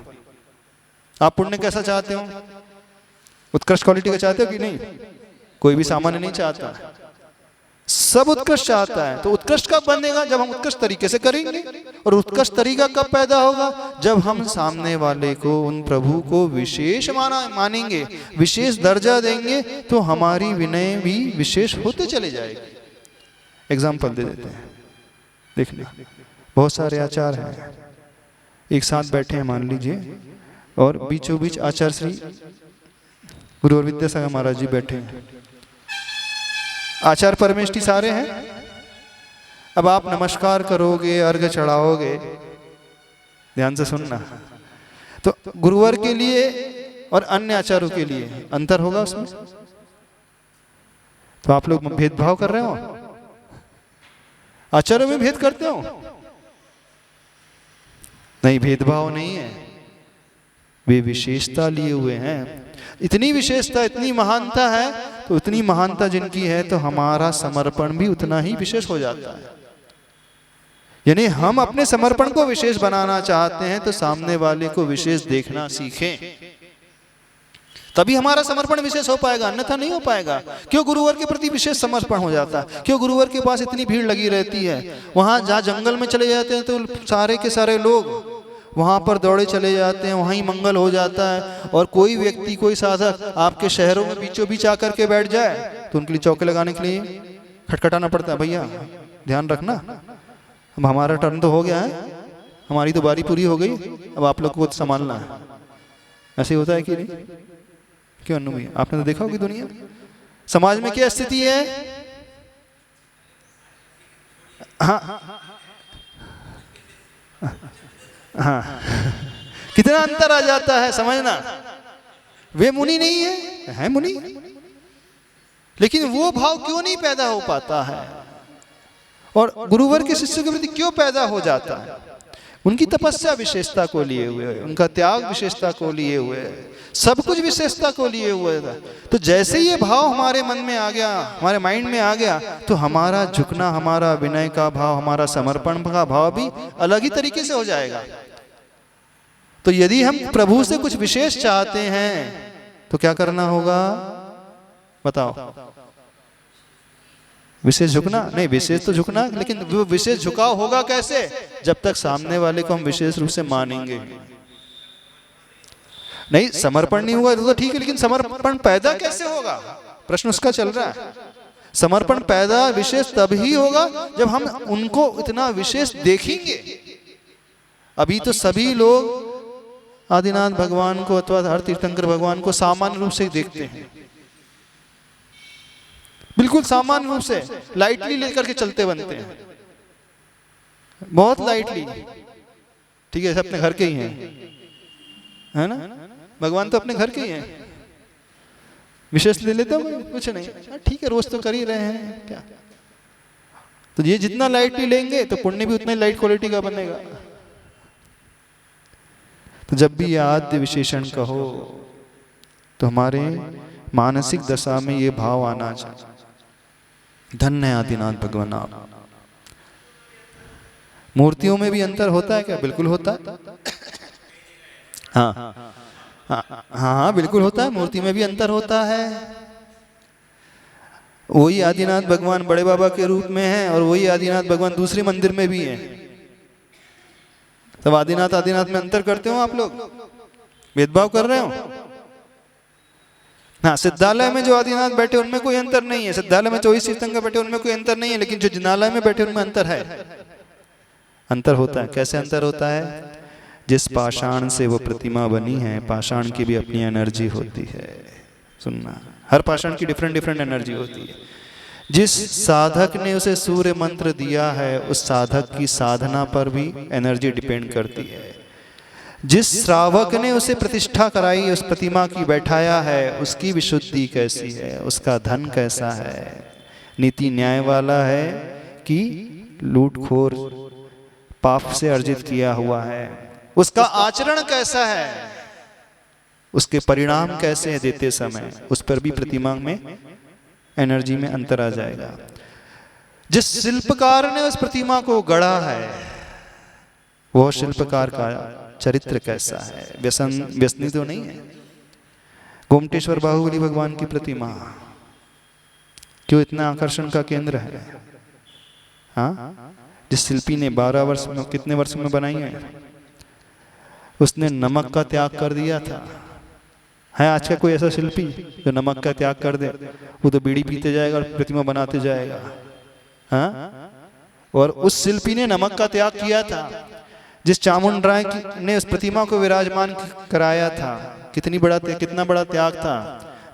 आप पुण्य कैसा चाहते हो? उत्कृष्ट क्वालिटी का चाहते हो कि नहीं? कोई भी सामान्य नहीं चाहता, सब उत्कृष्ट चाहता है। तो उत्कृष्ट कब बनेगा? जब हम उत्कृष्ट तरीके से करेंगे। और उत्कृष्ट तरीका कब पैदा होगा? जब हम सामने वाले को, उन प्रभु को विशेष मानेंगे, विशेष दर्जा देंगे, तो हमारी विनय भी विशेष होते चले जाएगी। एग्जाम्पल दे देते हैं, देखिए बहुत सारे आचार्य हैं, एक साथ बैठे हैं मान लीजिए, और बीचों बीच आचार्य श्री गुरु और विद्यासागर महाराज जी बैठे हैं। आचार्य परमेष्ठी सारे हैं। अब आप नमस्कार करोगे, अर्घ चढ़ाओगे, ध्यान से सुनना। तो गुरुवर के लिए और अन्य आचार्यों के लिए अंतर होगा उसमें? तो आप लोग भेदभाव कर रहे हो? आचार्यों में भेद करते हो? नहीं, भेदभाव नहीं है, वे विशेषता लिए हुए हैं। इतनी विशेषता, इतनी महानता है, तो इतनी महानता जिनकी है तो हमारा समर्पण भी उतना ही विशेष हो जाता है। यानी हम अपने समर्पण को विशेष बनाना चाहते हैं तो सामने वाले को विशेष देखना सीखें, तभी हमारा समर्पण विशेष हो पाएगा, अन्यथा नहीं हो पाएगा। क्यों गुरुवर के प्रति विशेष समर्पण हो जाता है? क्यों गुरुवर के पास इतनी भीड़ लगी रहती है? वहां जहाँ जंगल में चले जाते हैं तो सारे के सारे लोग वहां पर दौड़े चले जाते हैं, वहीं मंगल हो जाता है। और कोई व्यक्ति, कोई साधक आपके शहरों में बीचों बीच आकर के बैठ जाए तो उनके लिए चौके लगाने के लिए खटखटाना पड़ता है। भैया ध्यान रखना, अब हमारा टर्न तो हो गया है, हमारी तो बारी पूरी हो गई, अब आप लोग को संभालना है। ऐसे होता है कि नहीं? क्यों अनु भैया, आपने तो देखा होगी दुनिया समाज में क्या स्थिति है। हाँ हाँ, कितना अंतर आ जाता है, समझना। वे मुनि नहीं है मुनि, लेकिन वो भाव क्यों नहीं पैदा हो पाता है? और गुरुवर के शिष्य के प्रति क्यों पैदा हो जाता है? उनकी तपस्या विशेषता को लिए हुए है, उनका त्याग विशेषता को लिए हुए है, सब कुछ विशेषता को लिए हुए था। तो जैसे ये भाव हमारे मन में आ गया, हमारे माइंड में आ गया, तो हमारा झुकना, हमारा विनय का भाव, हमारा समर्पण का भाव भी अलग ही तरीके से हो जाएगा। तो यदि हम प्रभु से कुछ विशेष चाहते हैं तो क्या करना होगा बताओ? विशेष झुकना नहीं, विशेष तो झुकना, लेकिन वो विशेष झुकाव होगा कैसे? जब तक सामने वाले को हम विशेष रूप से मानेंगे। नहीं, समर्पण नहीं हुआ तो ठीक है, लेकिन समर्पण पैदा कैसे होगा? प्रश्न उसका चल रहा है। समर्पण पैदा विशेष तभी होगा जब हम उनको इतना विशेष देखेंगे। अभी तो सभी लोग आदिनाथ भगवान को अथवा हर तीर्थंकर भगवान को सामान्य रूप से देखते हैं, बिल्कुल सामान्य रूप से लाइटली लेकर के चलते बनते हैं, बहुत लाइटली। ठीक है, अपने घर के ही हैं, है ना? भगवान तो अपने घर के ही हैं, विशेष ले लेते हो कुछ नहीं, ठीक है, रोज तो कर ही रहे हैं क्या। तो ये जितना लाइटली लेंगे तो पुण्य भी उतना ही लाइट क्वालिटी का बनेगा। तो जब भी आद्य विशेषण कहो तो हमारे मानसिक दशा में ये भाव आना चाहिए, धन्य है आदिनाथ भगवान आप। मूर्तियों में भी अंतर होता है क्या? बिल्कुल होता है। हाँ हाँ हाँ, बिल्कुल होता है, मूर्ति में भी अंतर होता है। वही आदिनाथ भगवान बड़े बाबा के रूप में है और वही आदिनाथ भगवान दूसरे मंदिर में भी है। तब आदिनाथ आदिनाथ में अंतर करते हो आप लोग? भेदभाव कर रहे हो? हाँ, सिद्धालय में जो आदिनाथ बैठे उनमें कोई अंतर नहीं है, सिद्धालय में 24 तीर्थंकर बैठे उनमें कोई अंतर नहीं है, लेकिन जो जिनालय में बैठे उनमें अंतर है। अंतर होता है। कैसे अंतर होता है? जिस पाषाण से वो प्रतिमा बनी है, पाषाण की भी अपनी एनर्जी होती है। सुनना, हर पाषाण की डिफरेंट डिफरेंट एनर्जी होती है। जिस साधक ने उसे सूर्य मंत्र दिया है, उस साधक की साधना पर भी एनर्जी डिपेंड करती है। जिस श्रावक ने उसे प्रतिष्ठा कराई, उस प्रतिमा की बैठाया है, उसकी विशुद्धि कैसी है, उसका धन कैसा है, नीति न्याय वाला है कि लूटखोर पाप से अर्जित किया हुआ है, उसका आचरण कैसा है, उसके परिणाम कैसे हैं देते समय, उस पर भी प्रतिमा में एनर्जी में अंतर आ जाएगा। जिस शिल्पकार ने उस प्रतिमा को गढ़ा है, वह शिल्पकार का चरित्र कैसा है, व्यसनी तो नहीं है। गोमटेश्वर बाहुबली भगवान की प्रतिमा क्यों इतना आकर्षण का केंद्र है? हाँ, जिस शिल्पी ने 12 वर्ष में, कितने वर्ष में बनाई है, उसने नमक का त्याग कर दिया था। है आज का कोई ऐसा शिल्पी जो नमक का त्याग कर दे? वो तो बीड़ी पीते जाएगा और प्रतिमा बनाते जाएगा। हाँ, और उस शिल्पी ने नमक का त्याग किया था। जिस चामुंड राय ने उस प्रतिमा को विराजमान कराया था, कितना बड़ा त्याग था।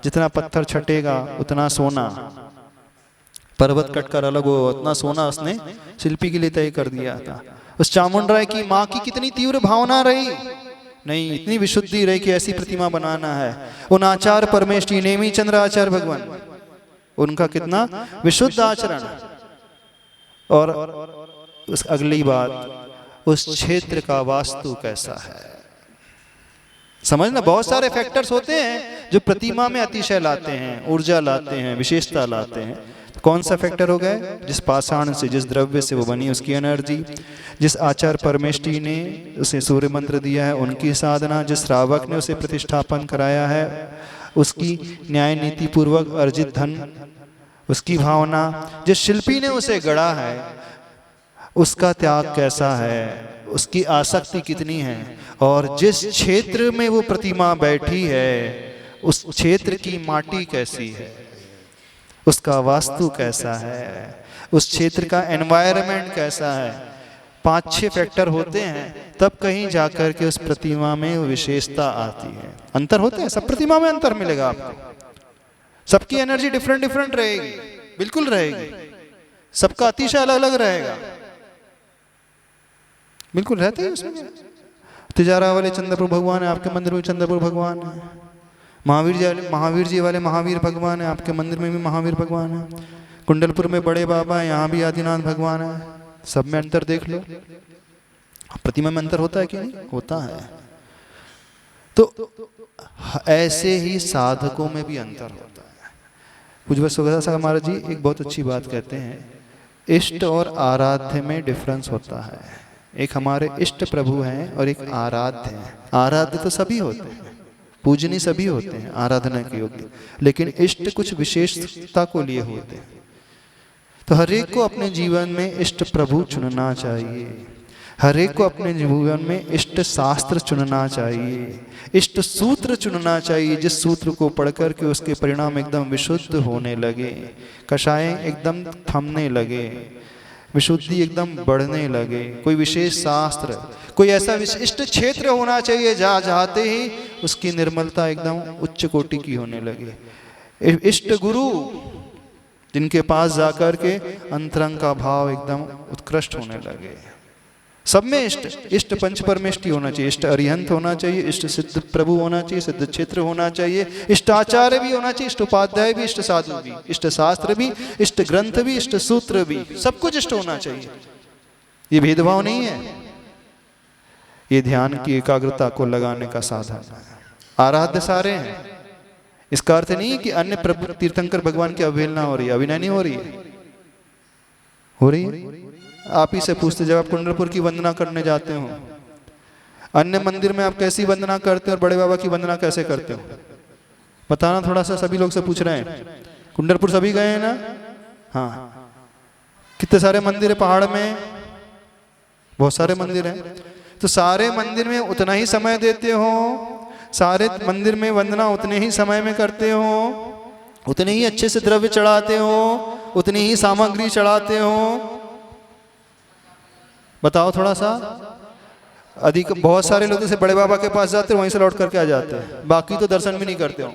जितना पत्थर छटेगा उतना सोना, पर्वत कटकर अलग हो उतना सोना उसने शिल्पी के लिए तय कर दिया था। उस चामुंडराय की माँ की कितनी तीव्र भावना रही, नहीं इतनी विशुद्धि रही कि ऐसी प्रतिमा बनाना है। उन आचार्य परमेष्ठी नेमी चंद्र आचार्य भगवान, उनका कितना विशुद्ध आचरण। और उस अगली बात, उस क्षेत्र का वास्तु कैसा है। समझना, बहुत सारे फैक्टर्स होते हैं जो प्रतिमा में अतिशय लाते हैं, ऊर्जा लाते हैं, विशेषता लाते हैं। तो कौन सा फैक्टर हो गया? जिस पाषाण से, जिस द्रव्य से वो बनी उसकी एनर्जी, जिस आचार्य परमेष्ठी ने उसे सूर्य मंत्र दिया है उनकी साधना, जिस श्रावक ने उसे प्रतिष्ठापन कराया है उसकी न्याय नीति पूर्वक अर्जित धन, उसकी भावना, जिस शिल्पी ने उसे गढ़ा है उसका त्याग कैसा है, उसकी आसक्ति कितनी है, और जिस क्षेत्र में वो प्रतिमा बैठी है उस क्षेत्र की माटी कैसी है, उसका वास्तु कैसा है, उस क्षेत्र का एनवायरनमेंट कैसा है। 5-6 फैक्टर होते हैं, तब कहीं जाकर के उस प्रतिमा में विशेषता आती है। अंतर होते हैं, सब प्रतिमा में अंतर मिलेगा आपको, सबकी एनर्जी डिफरेंट डिफरेंट रहेगी, बिल्कुल रहेगी, सबका अतिशय अलग अलग रहेगा, बिल्कुल रहते हैं उसमें। तिजारा वाले चंद्रपुर भगवान है, आपके मंदिर में चंद्रपुर भगवान है। महावीर जी वाले महावीर भगवान है, आपके मंदिर में भी महावीर भगवान है। कुंडलपुर में बड़े बाबा है, यहाँ भी आदिनाथ भगवान है। सब में अंतर देख लो। प्रतिमा में अंतर होता है कि नहीं? होता है। तो ऐसे ही साधकों में भी अंतर होता है। पूज्य सुगता महाराज जी एक बहुत अच्छी बात कहते हैं, इष्ट और आराध्य में डिफरेंस होता है। एक हमारे इष्ट प्रभु हैं और एक आराध्य हैं। आराध्य तो सभी होते हैं, पूजनीय सभी होते हैं, आराधना के योग्य, लेकिन इष्ट कुछ विशेषता को लिए होते हैं। तो हर एक को अपने जीवन में इष्ट प्रभु चुनना चाहिए, हर एक को अपने जीवन में इष्ट शास्त्र चुनना चाहिए, इष्ट सूत्र चुनना चाहिए, जिस सूत्र को पढ़कर के उसके परिणाम एकदम विशुद्ध होने लगे, कषाय एकदम थमने लगे, विशुद्धि एकदम बढ़ने लगे। कोई विशेष शास्त्र, कोई ऐसा विशिष्ट क्षेत्र होना चाहिए जहाँ जाते ही उसकी निर्मलता एकदम उच्च कोटि की होने लगे। इष्ट गुरु जिनके पास जाकर के अंतरंग का भाव एकदम उत्कृष्ट होने लगे। सब में इष्ट पंच परमेष्ठी होना चाहिए, इष्ट अरिहंत होना चाहिए, इष्ट सिद्ध प्रभु होना चाहिए, सिद्ध क्षेत्र होना चाहिए, इष्ट आचार्य भी होना चाहिए, इष्ट उपाध्याय भी, इष्ट साधु भी, इष्ट शास्त्र भी, इष्ट ग्रंथ भी, इष्ट सूत्र भी, सब कुछ इष्ट होना चाहिए। ये भेदभाव नहीं है, ये ध्यान की एकाग्रता को लगाने का साधन है। आराध्य सारे हैं, इसका अर्थ नहीं कि अन्य प्रभु तीर्थंकर भगवान की अवहेलना हो रही है, अभिनय नहीं हो रही है, हो रही है। आप ही से पूछते, जब आप कुंडलपुर की वंदना करने जाते हो, अन्य मंदिर में आप कैसी वंदना करते हो और बड़े बाबा की वंदना कैसे करते हो, बताना थोड़ा सा। सभी लोग से पूछ रहे हैं, कुंडलपुर सभी गए हैं ना? हाँ, कितने सारे मंदिर है पहाड़ में, बहुत सारे मंदिर हैं। तो सारे मंदिर में उतना ही समय देते हो, सारे मंदिर में वंदना उतने ही समय में करते हो, उतने ही अच्छे से द्रव्य चढ़ाते हो, उतनी ही सामग्री चढ़ाते हो, बताओ थोड़ा सा। अधिक बहुत सारे लोग जैसे बड़े बाबा के पास जाते हैं, वहीं से लौट करके आ जाते हैं, बाकी तो दर्शन भी नहीं करते हो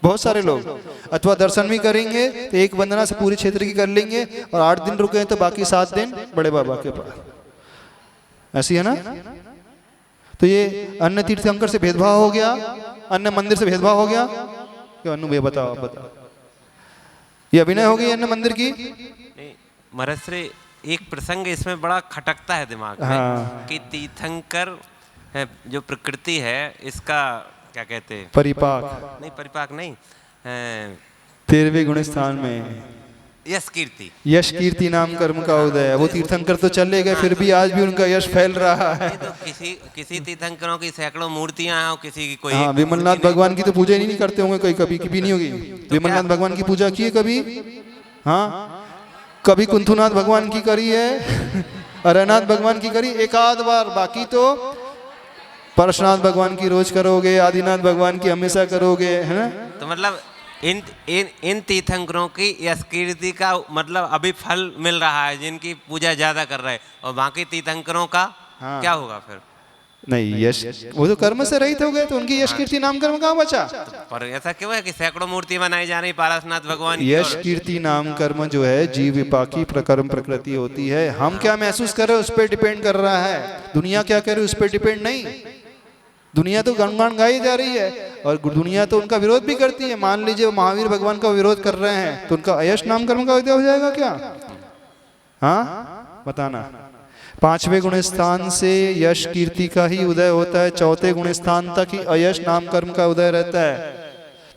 बहुत सारे लोग। अथवा दर्शन भी करेंगे तो एक वंदना से पूरी क्षेत्र की कर लेंगे और 8 दिन रुके तो बाकी 7 दिन बड़े बाबा के पास। ऐसी है ना? तो ये अन्य तीर्थंकर से भेदभाव हो गया, अन्य मंदिर से भेदभाव हो गया क्यों? अनु भैया बताओ, बताओ। ये अभिनय हो गई अन्य मंदिर की? महाराज श्री, एक प्रसंग इसमें बड़ा खटकता है दिमाग में। हाँ। कि तीर्थंकर जो प्रकृति है इसका क्या कहते हैं, परिपाक नहीं, परिपाक नहीं, 13वें गुण स्थान में यश कीर्ति, यश कीर्ति नाम कर्म का उदय है। वो तीर्थंकर तो चले गए, फिर भी आज भी उनका यश फैल रहा है। तो किसी तीर्थंकरों की सैकड़ों मूर्तियां हैं और किसी की कोई। हाँ, विमलनाथ भगवान की तो पूजा ही नहीं करते होंगे कोई, कभी की भी नहीं होगी। विमलनाथ भगवान की पूजा की है कभी? हाँ, कभी कुंथुनाथ भगवान की करी है, अरनाथ भगवान की करी एक आध बार, बाकी तो परशुनाथ भगवान की रोज करोगे, आदिनाथ भगवान की हमेशा करोगे, है ना? तो मतलब इन तीर्थंकरों की यश कीर्ति का मतलब अभी फल मिल रहा है, जिनकी पूजा ज्यादा कर रहे हैं, और बाकी तीर्थंकरों का हाँ। क्या होगा फिर? नहीं, यश वो तो कर्म से रहित हो गए, तो उनकी यश कीर्ति नाम कर्म कहाँ बचा? पर ऐसा क्यों है कि सैकड़ों मूर्ति बनाई जा रही पारसनाथ भगवान की? यश कीर्ति नाम कर्म जो है जीव विपाकी प्रकर्म प्रकृति होती है। हम क्या महसूस कर रहे हैं उस पर डिपेंड कर रहा है। दुनिया क्या कर रही है उस पर डिपेंड नहीं। दुनिया तो गुणगान गाई जा रही है और दुनिया तो उनका विरोध भी करती है। मान लीजिए वो महावीर भगवान का विरोध कर रहे हैं तो उनका अयश नाम कर्म का उदय हो जाएगा क्या? हाँ बताना। 5वें गुण स्थान से यश कीर्ति का ही उदय होता है, 4थे गुण स्थान तक ही अयश नाम कर्म का उदय रहता है।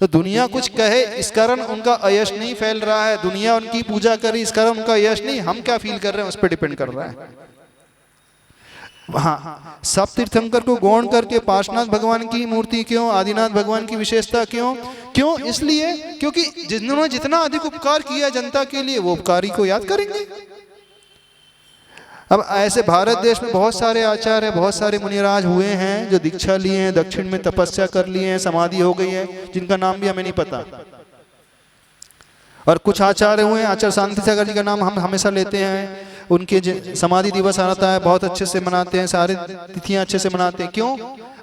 तो दुनिया कुछ कहे इस कारण उनका अयश नहीं फैल रहा है, दुनिया उनकी पूजा करे इस कारण उनका यश नहीं। हम क्या फील कर रहे हैं उस पर डिपेंड कर रहा है। हाँ, सब तीर्थंकर को गौण करके पार्श्वनाथ भगवान की मूर्ति क्यों, आदिनाथ भगवान की विशेषता क्यों? क्यों? इसलिए क्योंकि जिन्होंने जितना अधिक उपकार किया जनता के लिए वो उपकारी को याद करेंगे। अब ऐसे भारत देश में बहुत सारे आचार्य, बहुत सारे मुनिराज हुए हैं जो दीक्षा लिए हैं, दक्षिण में तपस्या कर लिए हैं, समाधि हो गई है, जिनका नाम भी हमें नहीं पता। और कुछ आचार्य हुए हैं, आचार्य शांति सागर जी का नाम हम हमेशा लेते हैं। उनके समाधि दिवस आता है, बहुत अच्छे से मनाते हैं, सारे तिथियां अच्छे से मनाते हैं। क्यों?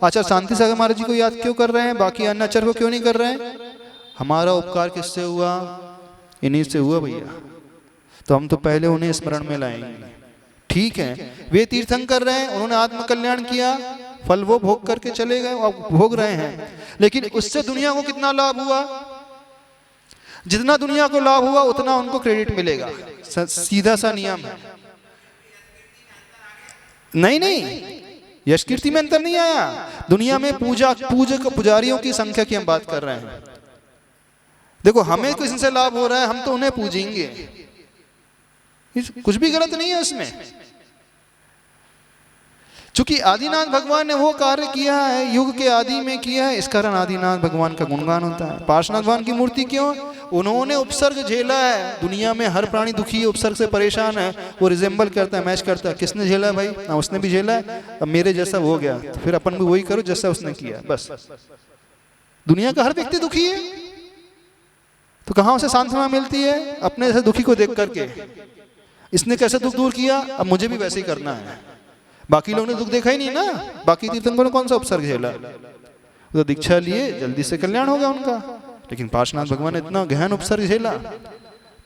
आचार्य शांति सागर महाराज जी को याद क्यों कर रहे हैं, बाकी अन्य आचार्य को क्यों नहीं कर रहे हैं? हमारा उपकार किससे हुआ? इन्हीं से हुआ भैया। तो हम तो पहले उन्हें स्मरण में लाएंगे। ठीक है, वे तीर्थंकर रहे हैं, उन्होंने आत्म कल्याण किया, फल वो भोग करके चले गए, अब भोग रहे हैं। लेकिन उससे दुनिया को कितना लाभ हुआ? जितना दुनिया को लाभ हुआ उतना उनको क्रेडिट मिलेगा। सीधा सा नियम है। नहीं, यश कीर्ति में अंतर नहीं आया। दुनिया में पूजक पुजारियों की संख्या की हम बात कर रहे हैं। देखो हमें किसी से लाभ हो रहा है, हम तो उन्हें पूजेंगे, कुछ भी गलत नहीं है उसमें। चूंकि आदिनाथ भगवान ने वो कार्य किया है, युग के आदि में किया है, इस कारण आदिनाथ भगवान का गुणगान होता है। पार्श्वनाथ भगवान की मूर्ति क्यों? उन्होंने उपसर्ग झेला है। दुनिया में हर प्राणी दुखी है, उपसर्ग से परेशान है, वो रिजेंबल करता है, मैच करता है। किसने झेला है भाई? ना उसने भी झेला है। अब मेरे जैसा हो गया तो फिर अपन भी वही करो जैसा उसने किया, बस। दुनिया का हर व्यक्ति दुखी है, तो कहां उसे सांत्वना मिलती है? अपने जैसे दुखी को देख करके। इसने कैसे दुख दूर किया, अब मुझे भी वैसे ही करना है। बाकी लोगों ने दुख देखा ही नहीं ना, बाकी तीर्थंकरों ने कौन सा उपसर्ग झेला? तो दीक्षा लिए जल्दी से कल्याण हो गया उनका। लेकिन पार्श्वनाथ भगवान ने इतना गहन उपसर्ग झेला,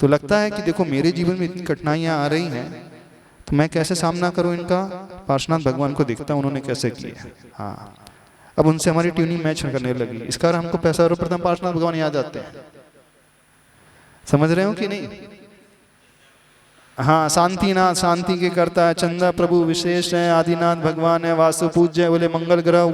तो लगता है कि देखो मेरे जीवन में इतनी कठिनाइयां आ रही हैं, तो मैं कैसे सामना करूं इनका? पार्श्वनाथ भगवान को देखता हूं उन्होंने कैसे किया। हाँ, अब उनसे हमारी ट्यूनिंग मैच करने लगी, इस कारण हमको सर्वप्रथम पार्श्वनाथ भगवान याद आते हैं। समझ रहे हो कि नहीं? हाँ, शांतिनाथ शांति के करता है, चंदा प्रभु विशेष है, आदिनाथ भगवान है, वासु पूज्य। बोले मंगल ग्रह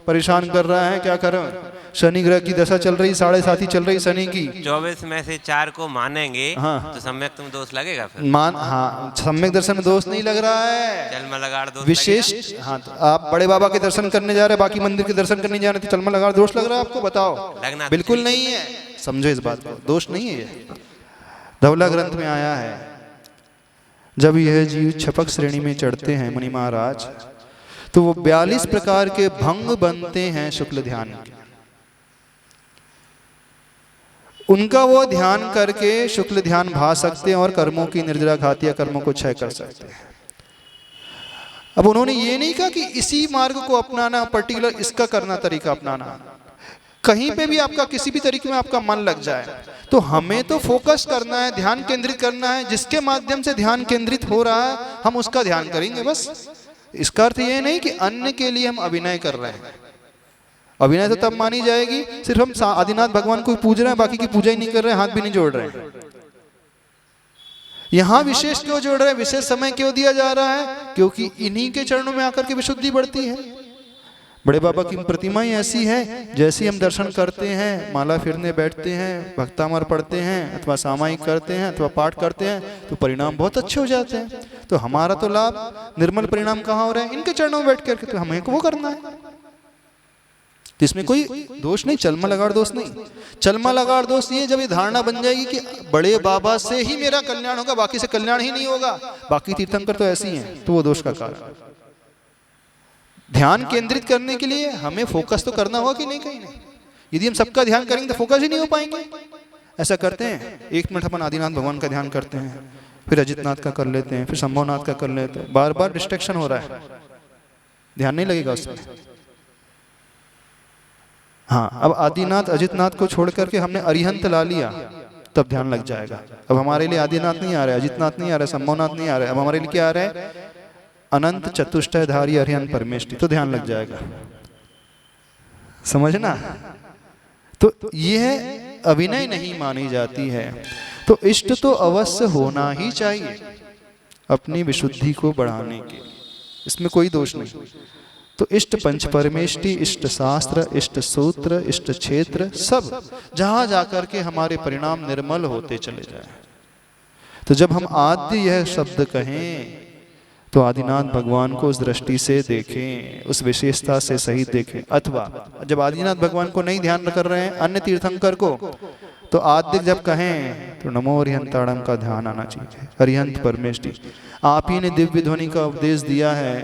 परेशान कर रहा है, क्या करें? शनि ग्रह की दशा चल रही, 7.5 चल रही शनि की। 24 में से 4 को मानेंगे। हाँ, तो सम्यक तुम दोष लगेगा फिर? हाँ, सम्यक दर्शन में दोष नहीं लग रहा है, चलमा लगाड़ दोष विशेष। हाँ, तो आप बड़े बाबा के दर्शन करने जा रहे, बाकी मंदिर के दर्शन करने जा रहे, तो चलमा लगाड़ दोष लग रहा है आपको? बताओ। लगना बिल्कुल नहीं है, समझो इस बात को, दोष नहीं है ये। धवला ग्रंथ में आया है, जब यह जीव छपक श्रेणी में चढ़ते हैं मुनि महाराज, तो वो 42 प्रकार के भंग बनते हैं शुक्ल ध्यान के। उनका वो ध्यान करके शुक्ल ध्यान भा सकते हैं और कर्मों की निर्जरा घातिया कर्मों को क्षय कर सकते हैं। अब उन्होंने ये नहीं कहा कि इसी मार्ग को अपनाना, पर्टिकुलर इसका करना तरीका अपनाना। कहीं पे भी आपका किसी भी तरीके में आपका मन लग जाए, तो हमें तो फोकस करना है, ध्यान केंद्रित करना है। जिसके माध्यम से ध्यान केंद्रित हो रहा है हम उसका ध्यान करेंगे, बस। इसका अर्थ ये नहीं कि अन्य के लिए हम अभिनय कर रहे हैं। अभिनय तो तब मानी जाएगी सिर्फ हम आदिनाथ भगवान को पूज रहे हैं, बाकी की पूजा ही नहीं कर रहे हैं, हाथ भी नहीं जोड़ रहे हैं। यहाँ विशेष क्यों जोड़ रहे हैं, विशेष समय क्यों दिया जा रहा है? क्योंकि इन्हीं के चरणों में आकर के विशुद्धि बढ़ती है। बड़े बाबा की प्रतिमा ही ऐसी है, जैसे हम दर्शन करते हैं, माला फिरने बैठते हैं, भक्तामर पढ़ते हैं, अथवा सामायिक करते हैं, अथवा पाठ करते हैं, तो परिणाम बहुत अच्छे हो जाते हैं। तो हमारा तो लाभ, निर्मल परिणाम कहाँ हो रहे हैं? इनके चरणों में बैठ करके। तो हमें वो करना है, तो इसमें कोई दोष नहीं, चलमा लगाड़ दोष नहीं। चलमा लगाड़ दोष ये जब ये धारणा बन जाएगी कि बड़े बाबा से ही मेरा कल्याण होगा, बाकी से कल्याण ही नहीं होगा, बाकी तीर्थंकर तो ऐसे ही हैं, तो वो दोष का कारण। ध्यान केंद्रित करने के लिए हमें फोकस तो करना होगा कि नहीं? कहीं नहीं। यदि हम सबका ध्यान करेंगे तो फोकस ही नहीं हो पाएंगे। ऐसा करते हैं, 1 मिनट अपन आदिनाथ भगवान का ध्यान करते हैं, फिर अजितनाथ का कर लेते हैं, फिर संभवनाथ का कर लेते हैं, बार बार डिस्ट्रैक्शन हो रहा है। ध्यान नहीं लगेगा उसमें। हाँ, अब आदिनाथ अजितनाथ को छोड़ करके हमने अरिहंत ला लिया, तब ध्यान लग जाएगा। अब हमारे लिए आदिनाथ नहीं आ रहा है, अजितनाथ नहीं आ रहा है, संभवनाथ नहीं आ रहा है, अब हमारे लिए क्या आ रहा है? अनंत चतुष्टयधारी अरिहंत परमेष्टि, तो ध्यान लग जाएगा। समझना? तो यह अभिनय नहीं मानी जाती है। तो इष्ट तो अवश्य होना ही चाहिए अपनी विशुद्धि को बढ़ाने के, इसमें कोई दोष नहीं। तो इष्ट पंच परमेष्टि, इष्ट शास्त्र, इष्ट सूत्र, इष्ट क्षेत्र, सब जहां जाकर के हमारे परिणाम निर्मल होते चले जाए। तो जब हम आद्य यह शब्द कहें तो आदिनाथ भगवान को उस दृष्टि से देखें, उस विशेषता से सही देखें। अथवा जब आदिनाथ भगवान को नहीं ध्यान कर रहे हैं, अन्य तीर्थंकर को, तो आद्य जब कहें तो नमो अरिहंताड़म का ध्यान आना चाहिए। अरिहंत परमेष्टि, आप ही ने दिव्य ध्वनि का उपदेश दिया है,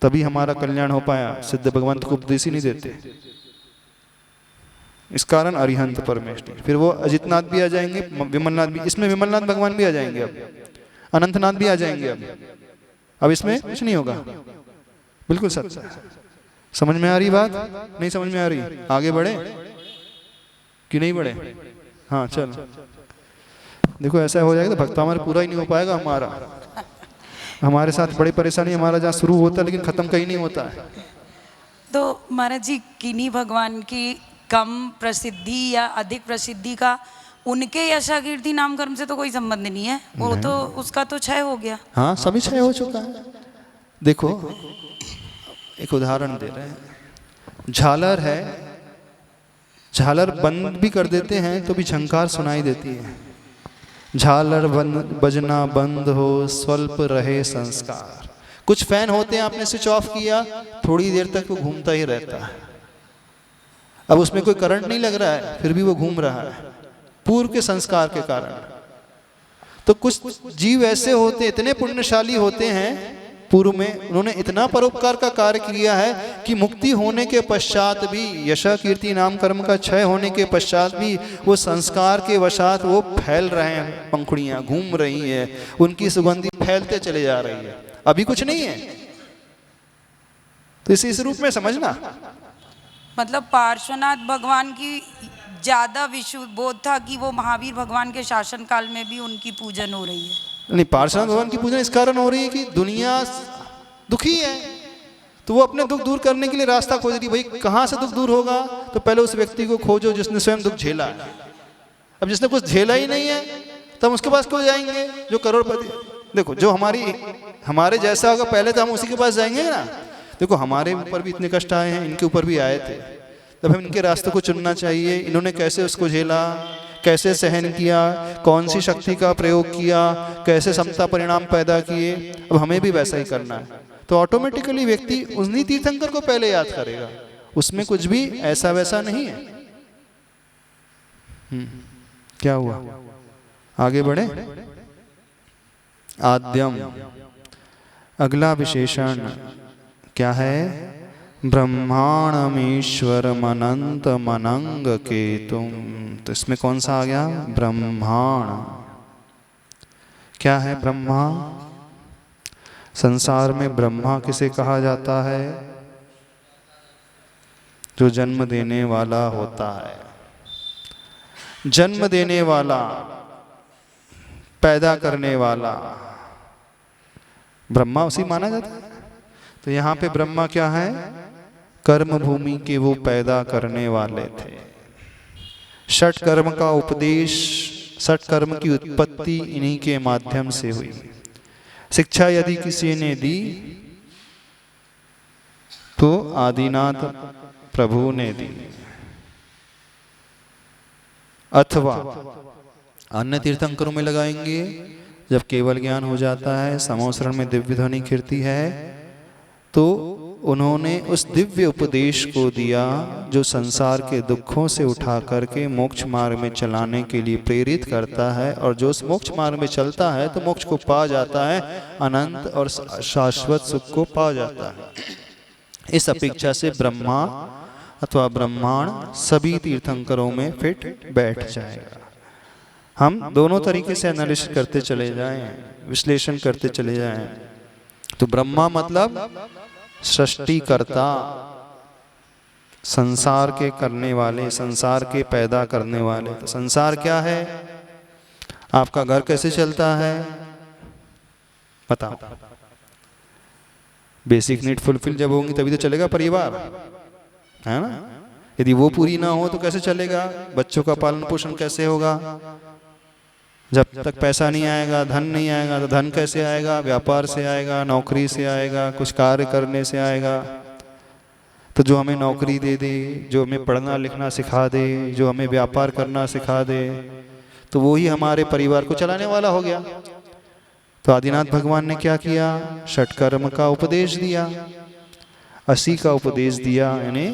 तभी हमारा कल्याण हो पाया। सिद्ध भगवंत को उपदेश ही नहीं देते, इस कारण अरिहंत परमेष्टि। फिर वो अजितनाथ भी आ जाएंगे, विमलनाथ भी, इसमें विमलनाथ भगवान भी आ जाएंगे, अब अनंतनाथ भी आ जाएंगे। अब इसमें कुछ नहीं होगा, बिल्कुल सच। समझ में आ रही बात? नहीं समझ में आ रही? आगे बढ़े कि नहीं बढ़े? हाँ चल, देखो ऐसा हो जाएगा तो भक्ता हमारा पूरा ही नहीं हो पाएगा। हमारे साथ बड़ी परेशानी, हमारा जहाँ शुरू होता है लेकिन खत्म कहीं नहीं होता है। तो महाराज जी, किन्हीं भगवान की कम प्रसिद्धि या अधिक प्रसिद्धि का उनके यशा कीर्ति नाम कर्म से तो कोई संबंध नहीं है, वो तो उसका तो क्षय हो गया। हाँ, सभी क्षय हो चुका है। देखो एक उदाहरण दे रहे हैं, झालर है, झालर बंद भी कर देते हैं तो भी झंकार सुनाई देती है। झालर बजना बंद हो, स्वल्प रहे संस्कार। कुछ फैन होते हैं, आपने स्विच ऑफ किया, थोड़ी देर तक वो घूमता ही रहता है। अब उसमें कोई करंट नहीं लग रहा है, फिर भी वो घूम रहा है, पूर्व के संस्कार के कारण। तो कुछ जीव ऐसे होते, इतने पुण्यशाली होते हैं, पूर्व में उन्होंने इतना परोपकार का कार्य किया है कि मुक्ति होने के पश्चात भी, यशा कीर्ति नाम कर्म का क्षय होने के पश्चात भी, वो संस्कार के वशात वो फैल रहे हैं, पंखुड़ियां घूम रही है, उनकी सुगंधी फैलते चले जा रही है, अभी कुछ नहीं है। तो इस रूप में समझना, मतलब पार्श्वनाथ भगवान की ज्यादा विशुद्ध बोध था कि वो महावीर भगवान के शासन काल में भी उनकी पूजन हो रही है। नहीं, पार्श्वनाथ भगवान की पूजन इस कारण हो रही है कि दुनिया दुखी है, तो वो अपने दुख दूर करने के लिए रास्ता खोज रही है। भाई कहाँ से दुख दूर होगा? तो पहले उस व्यक्ति को खोजो जिसने स्वयं दुख झेला है। अब जिसने कुछ झेला ही नहीं है, तब उसके पास क्यों जाएंगे? जो करोड़पति, देखो जो हमारे जैसा होगा, पहले तो हम उसी के पास जाएंगे ना। देखो हमारे ऊपर भी इतने कष्ट आए हैं, इनके ऊपर भी आए थे, तब हम इनके रास्ते को चुनना चाहिए। इन्होंने कैसे उसको झेला, कैसे सहन किया, कौन सी शक्ति का प्रयोग किया, कैसे समता परिणाम पैदा किए, अब हमें भी वैसा ही करना है। तो ऑटोमेटिकली व्यक्ति उन्हीं तीर्थंकर को पहले याद करेगा, उसमें कुछ भी ऐसा वैसा नहीं है। क्या हुआ? आगे बढ़े। आद्यम, अगला विशेषण क्या है? ब्रह्मांडमीश्वरम अनंत मनंग केतुम। तो इसमें कौन सा आ गया? ब्रह्मांड। क्या है ब्रह्मा? संसार में ब्रह्मा किसे कहा जाता है? जो जन्म देने वाला होता है, जन्म देने वाला, पैदा करने वाला, ब्रह्मा उसी माना जाता है। तो यहाँ पे ब्रह्मा क्या है? कर्म भूमि के वो पैदा करने वाले थे। षट कर्म का उपदेश, षट कर्म की उत्पत्ति इन्हीं के माध्यम से हुई। शिक्षा यदि किसी ने दी तो आदिनाथ प्रभु ने दी, अथवा अन्य तीर्थंकरों में लगाएंगे। जब केवल ज्ञान हो जाता है, समोसरण में दिव्य ध्वनि खिरती है, तो उन्होंने उस दिव्य उपदेश को दिया जो संसार के दुखों से उठा करके मोक्ष मार्ग में चलाने के लिए प्रेरित करता है, और जो उस मोक्ष मार्ग में चलता है तो मोक्ष को पा जाता है, अनंत और शाश्वत सुख को पा जाता है। इस अपेक्षा से ब्रह्मा अथवा ब्रह्मांड सभी तीर्थंकरों में फिट बैठ जाएगा। हम दोनों तरीके से एनालिसिस करते चले जाएं, विश्लेषण करते चले जाएं। तो ब्रह्मा मतलब सृष्टिकर्ता, संसार के करने वाले, संसार के पैदा करने वाले। तो संसार क्या है? आपका घर कैसे चलता है बताओ। बेसिक नीड फुलफिल जब होंगी तभी तो चलेगा परिवार, है ना? यदि वो पूरी ना हो तो कैसे चलेगा? बच्चों का पालन पोषण कैसे होगा? जब तक पैसा नहीं आएगा, धन नहीं आएगा, तो धन कैसे आएगा? व्यापार से आएगा, नौकरी से आएगा, कुछ कार्य करने से आएगा। तो जो हमें नौकरी दे दे, जो हमें पढ़ना लिखना सिखा दे, जो हमें व्यापार करना सिखा दे, तो वो ही हमारे परिवार को चलाने वाला हो गया। तो आदिनाथ भगवान ने क्या किया? षटकर्म का उपदेश दिया, 80 का उपदेश दिया, यानी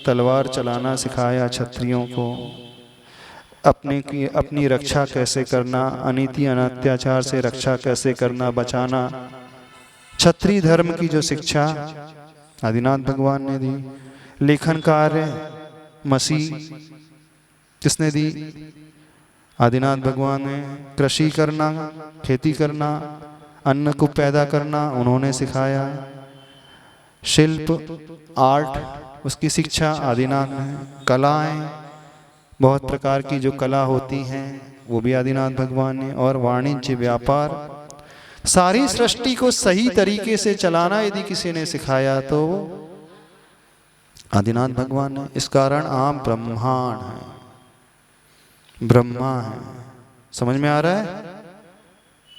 तलवार चलाना सिखाया क्षत्रियों को। अपनी रक्षा कैसे करना, अनीति अनात्याचार से रक्षा कैसे करना, बचाना, क्षत्रिय धर्म की जो शिक्षा आदिनाथ भगवान ने दी। लेखन कार्य मसीह किसने दी? आदिनाथ भगवान ने। कृषि करना, खेती करना, अन्न को पैदा करना उन्होंने सिखाया। शिल्प आर्ट उसकी शिक्षा आदिनाथ ने। कलाएं बहुत प्रकार की जो कला होती हैं वो भी आदिनाथ भगवान ने। और वाणिज्य व्यापार, सारी सृष्टि को सही तरीके से चलाना यदि किसी ने सिखाया तो आदिनाथ भगवान ने। इस कारण आप ब्रह्मांड हैं, ब्रह्मा है। समझ में आ रहा है?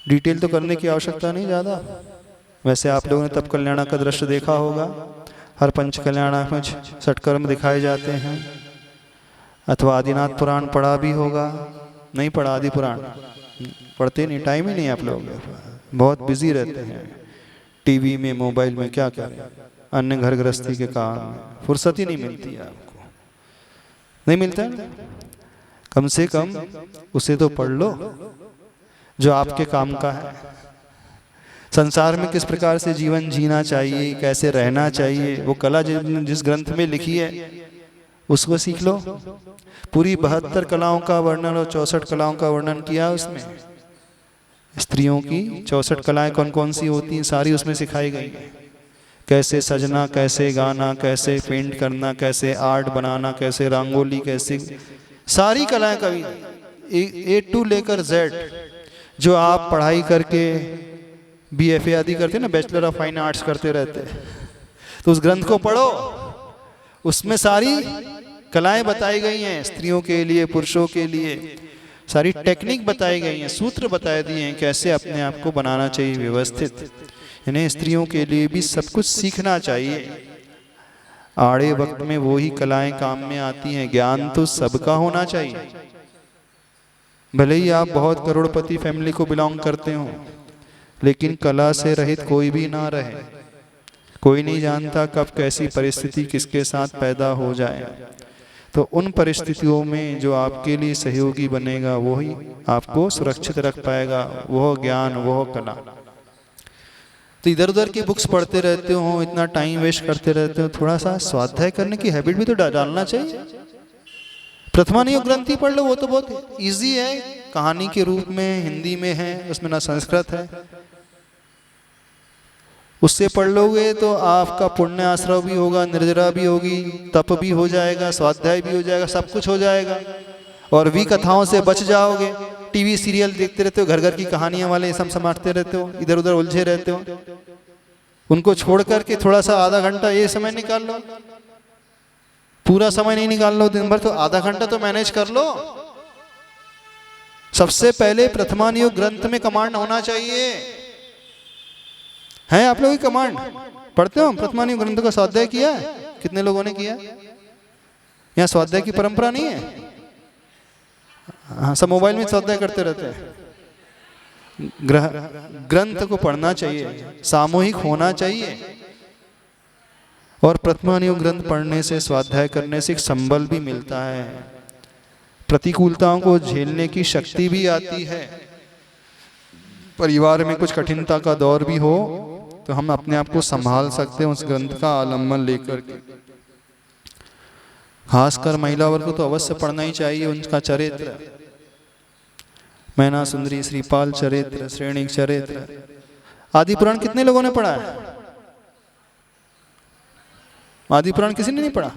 डिटेल तो करने की आवश्यकता नहीं ज़्यादा। वैसे आप लोगों ने तप कल्याणा का दृश्य देखा होगा, हर पंच कल्याणा में षटकर्म दिखाए जाते हैं। अथवा आदिनाथ पुराण पढ़ा भी होगा, नहीं पढ़ा? आदि पुराण पढ़ते नहीं, टाइम ही नहीं आप लोग, बहुत बिजी रहते हैं टीवी में, मोबाइल में, क्या क्या अन्य घर गृहस्थी के कारण फुर्सत ही नहीं मिलती है आपको, नहीं मिलता है? कम से कम उसे तो पढ़ लो जो आपके काम का है। संसार में किस प्रकार से जीवन जीना चाहिए, कैसे रहना चाहिए, वो कला जिस ग्रंथ में लिखी है उसको सीख लो। पूरी 72 कलाओं का वर्णन और 64 कलाओं का वर्णन किया उसमें। स्त्रियों की 64 कलाएं कौन कौन सी होती हैं सारी उसमें सिखाई गई हैं। कैसे सजना, कैसे गाना, कैसे पेंट करना, कैसे आर्ट बनाना, कैसे रंगोली, कैसे सारी कलाएं कवि ए टू लेकर जेड। जो आप पढ़ाई करके BFA आदि करते ना, बैचलर ऑफ फाइन आर्ट्स करते रहते, तो उस ग्रंथ को पढ़ो, उसमें सारी कलाएं बताई गई हैं। स्त्रियों के लिए, पुरुषों के लिए सारी टेक्निक बताई गई हैं, सूत्र बताए दिए हैं कैसे अपने आप को बनाना चाहिए व्यवस्थित। इन्हें स्त्रियों के लिए भी सब कुछ सीखना चाहिए। आड़े वक्त में वो ही कलाएं काम में आती हैं। ज्ञान तो सबका होना चाहिए, भले ही आप बहुत करोड़पति फैमिली को बिलोंग करते हो, लेकिन कला से रहित कोई भी ना रहे। कोई नहीं जानता कब कैसी परिस्थिति किसके साथ पैदा हो जाए। तो उन परिस्थितियों में जो आपके लिए सहयोगी बनेगा वो ही आपको सुरक्षित रख पाएगा, वह ज्ञान, वह कला। तो इधर उधर की बुक्स पढ़ते रहते हो, इतना टाइम वेस्ट करते रहते हो, थोड़ा सा स्वाध्याय करने की हैबिट भी तो डालना चाहिए। प्रथमानियोग ग्रंथ ही पढ़ लो, वो तो बहुत इजी है, कहानी के रूप में हिंदी में है, उसमें ना संस्कृत है। उससे पढ़ लोगे तो आपका पुण्य आश्रव भी होगा, निर्जरा भी होगी, तप भी हो जाएगा, स्वाध्याय भी हो जाएगा, सब कुछ हो जाएगा। और भी कथाओं से बच जाओगे। टीवी सीरियल देखते रहते हो, घर घर की कहानियां वाले सब समाटते रहते हो, इधर उधर उलझे रहते हो। उनको छोड़ करके थोड़ा सा आधा घंटा ये समय निकाल लो। पूरा समय नहीं निकाल लो दिन भर, तो आधा घंटा तो मैनेज कर लो। सबसे पहले प्रथमानियोग ग्रंथ में कमांड होना चाहिए। है आप लोग की कमांड? पढ़ते हो? प्रथमानियोग ग्रंथ का स्वाध्याय किया है? कितने लोगों ने किया? यहाँ स्वाध्याय की परंपरा नहीं है। हाँ, सब मोबाइल में स्वाध्याय करते रहते हैं। ग्रंथ को पढ़ना चाहिए, सामूहिक होना चाहिए। और प्रथमानियोग ग्रंथ पढ़ने से, स्वाध्याय करने से एक संबल भी मिलता है, प्रतिकूलताओं को झेलने की शक्ति भी आती है। परिवार में कुछ कठिनता का दौर भी हो तो हम अपने आप को संभाल सकते हैं उस ग्रंथ का आलम्बन लेकर के। खासकर महिला वर्ग को तो अवश्य पढ़ना ही चाहिए। उनका चरित्र, मैना सुंदरी, श्रीपाल चरित्र, श्रेणिक चरित्र, आदि पुराण कितने लोगों ने पढ़ा है? आदि पुराण किसी ने नहीं पढ़ा?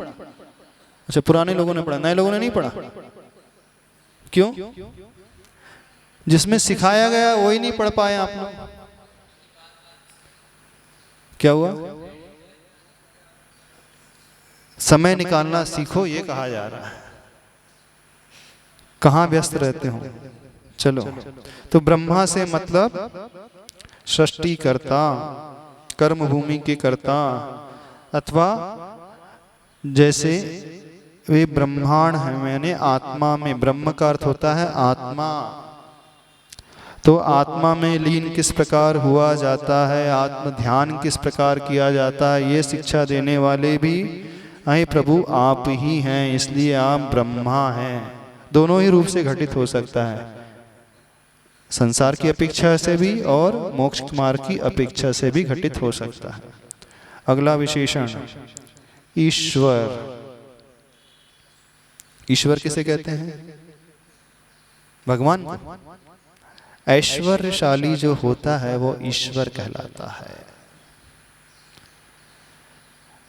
अच्छा, पुराने लोगों ने पढ़ा, नए लोगों ने नहीं पढ़ा। क्यों? जिसमें सिखाया गया वही नहीं पढ़ पाए आप लोग। क्या हुआ? समय निकालना सीखो, ये कहा जा रहा है। कहाँ व्यस्त रहते हो? चलो, तो ब्रह्मा से मतलब सृष्टि करता, कर्म भूमि के कर्ता, अथवा जैसे वे ब्रह्मांड है, मैंने आत्मा में, ब्रह्म का अर्थ होता है आत्मा। तो आत्मा में लीन किस प्रकार हुआ जाता है, आत्म ध्यान किस प्रकार किया जाता है, ये शिक्षा देने वाले भी अहे प्रभु आप ही हैं, इसलिए आप ब्रह्मा हैं। दोनों ही रूप से घटित हो सकता है, संसार की अपेक्षा से भी और मोक्ष मार्ग की अपेक्षा से भी घटित हो सकता है। अगला विशेषण ईश्वर। ईश्वर किसे कहते हैं? भगवान को। ऐश्वर्यशाली जो होता है वो ईश्वर कहलाता है।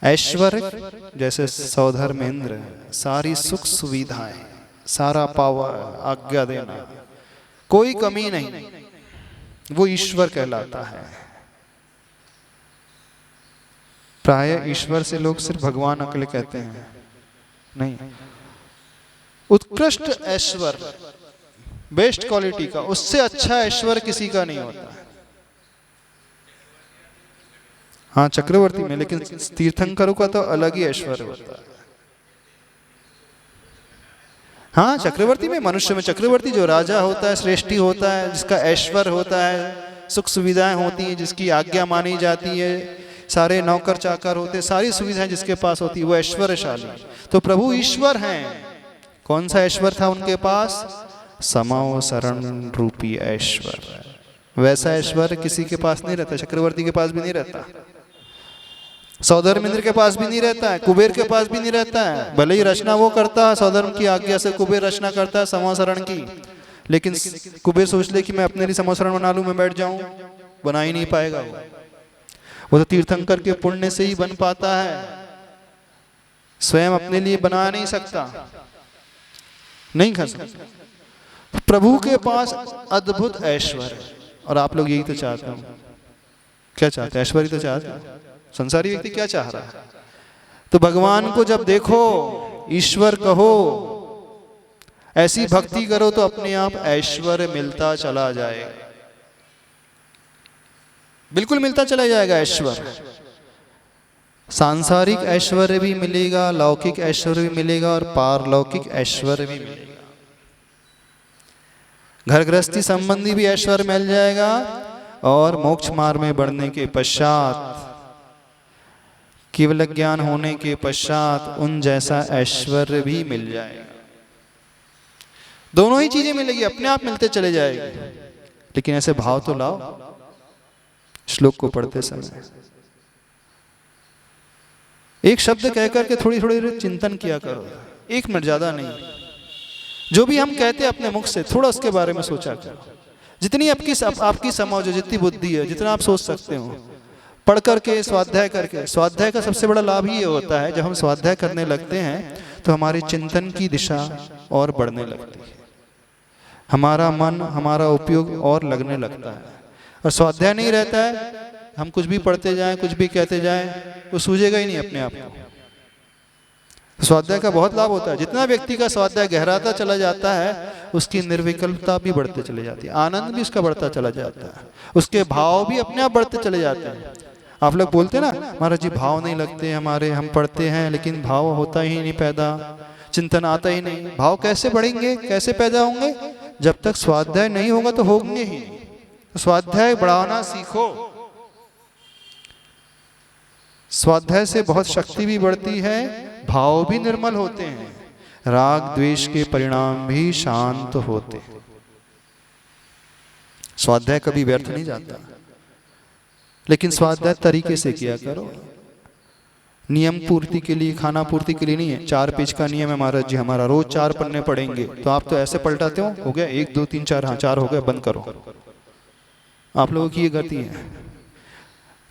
ऐश्वर्य जैसे सौधर्मेंद्र, सारी सुख सुविधाएं, सारा पावर, आज्ञा देना, कोई कमी नहीं, वो ईश्वर कहलाता है। प्राय ईश्वर से लोग सिर्फ भगवान अकेले कहते हैं, नहीं। उत्कृष्ट ऐश्वर्य, बेस्ट क्वालिटी का, उससे अच्छा ऐश्वर्य किसी का नहीं होता। हाँ, चक्रवर्ती में, लेकिन तीर्थंकरों का तो अलग ही ऐश्वर्य होता है। हाँ, चक्रवर्ती में, मनुष्य में चक्रवर्ती जो राजा होता है, श्रेष्ठी होता है, जिसका ऐश्वर्य होता है, सुख सुविधाएं होती हैं, जिसकी आज्ञा मानी जाती है, सारे नौकर चाकर होते, सारी सुविधाएं जिसके पास होती है, वो ऐश्वर्यशाली। तो प्रभु ईश्वर हैं। कौन सा ऐश्वर्य था उनके पास? समाओ शरण रूपी ऐश्वर्य। वैसा ऐश्वर्य किसी के पास नहीं रहता, चक्रवर्ती के पास भी नहीं रहता, सौधर्मेंद्र के पास भी नहीं रहता है, कुबेर के पास भी नहीं रहता है। भले ही रचना वो करता है, सौधर्म की आज्ञा से कुबेर रचना करता है समाशरण की, लेकिन कुबेर सोच ले कि मैं अपने लिए समाशरण बना लूं, मैं बैठ जाऊं, बना ही नहीं पाएगा। वो तो तीर्थंकर के पुण्य से ही बन पाता है, स्वयं अपने लिए बना नहीं सकता, नहीं कर सकता। प्रभु के पास अद्भुत ऐश्वर्य। और आप लोग यही तो चाहते हो। क्या चाहते हैं? ऐश्वर्य तो चाहते हैं। संसारी व्यक्ति क्या चाह रहा है? तो भगवान को जब देखो, ईश्वर कहो, ऐसी भक्ति करो तो अपने आप ऐश्वर्य मिलता चला जाएगा, बिल्कुल मिलता चला जाएगा ऐश्वर्य। सांसारिक ऐश्वर्य भी मिलेगा, लौकिक ऐश्वर्य भी मिलेगा और पारलौकिक ऐश्वर्य भी मिलेगा। घर गृहस्थी संबंधी भी ऐश्वर्य मिल जाएगा और मोक्ष मार्ग में बढ़ने के पश्चात, केवल ज्ञान होने के पश्चात उन जैसा ऐश्वर्य भी मिल जाएगा। दोनों ही चीजें मिलेगी, अपने आप मिलते चले जाएगी। लेकिन ऐसे भाव तो लाओ श्लोक को पढ़ते समय। एक शब्द कहकर के थोड़ी थोड़ी चिंतन किया करो, 1 मिनट, ज्यादा नहीं। जो भी हम कहते हैं अपने मुख से, थोड़ा उसके बारे में सोचा करो। जितनी आपकी समझ, जितनी बुद्धि है, जितना आप सोच सकते हो, पढ़ करके, स्वाध्याय करके। स्वाध्याय का सबसे बड़ा लाभ ये होता है, जब हम स्वाध्याय करने लगते हैं तो हमारी चिंतन की दिशा और बढ़ने लगती है, हमारा मन, हमारा उपयोग और लगने लगता है। और स्वाध्याय नहीं रहता है, हम कुछ भी पढ़ते जाएं, कुछ भी कहते जाएं, वो सूझेगा ही नहीं अपने आप को। स्वाध्याय का बहुत लाभ होता है। जितना व्यक्ति का स्वाध्याय गहराता चला जाता है, उसकी निर्विकल्पता भी बढ़ते चले जाती है, आनंद भी उसका बढ़ता चला जाता है, उसके भाव भी अपने आप बढ़ते चले जाते हैं। आप लोग बोलते हैं ना, महाराज जी भाव नहीं लगते हमारे, हम पढ़ते हैं लेकिन भाव होता ही नहीं पैदा, चिंतन आता ही नहीं। भाव कैसे बढ़ेंगे, कैसे पैदा होंगे? जब तक स्वाध्याय नहीं होगा तो होंगे ही। स्वाध्याय बढ़ाना सीखो। स्वाध्याय से बहुत शक्ति भी बढ़ती है, भाव भी निर्मल होते हैं, राग द्वेष के परिणाम भी शांत होते हैं। स्वाध्याय कभी व्यर्थ नहीं जाता, लेकिन स्वाध्याय तरीके से किया करो। नियम पूर्ति के लिए, खाना पूर्ति के लिए नहीं है। 4 पेज का नियम है महाराज जी हमारा, रोज 4 पन्ने पढ़ेंगे। तो आप तो ऐसे पलटाते हो गया 1 2 3 4, हाँ 4 हो गया, बंद करो। आप लोगों की ये गति है।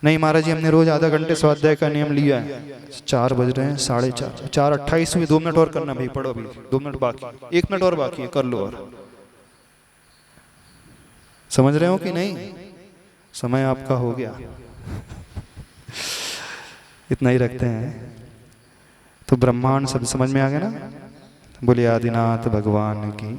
नहीं महाराज जी, हमने रोज आधा घंटे स्वाध्याय का नियम लिया है। 4 बज रहे हैं, 4:30, 4:28 में 2 मिनट और करना भाई, पढ़ो अभी 2 मिनट बाकी, 1 मिनट और बाकी है, कर लो। और समझ रहे हो कि नहीं? समय आपका हो गया। इतना ही रखते हैं। तो ब्रह्मांड शब्द समझ में आ गया ना? बोले आदिनाथ भगवान की।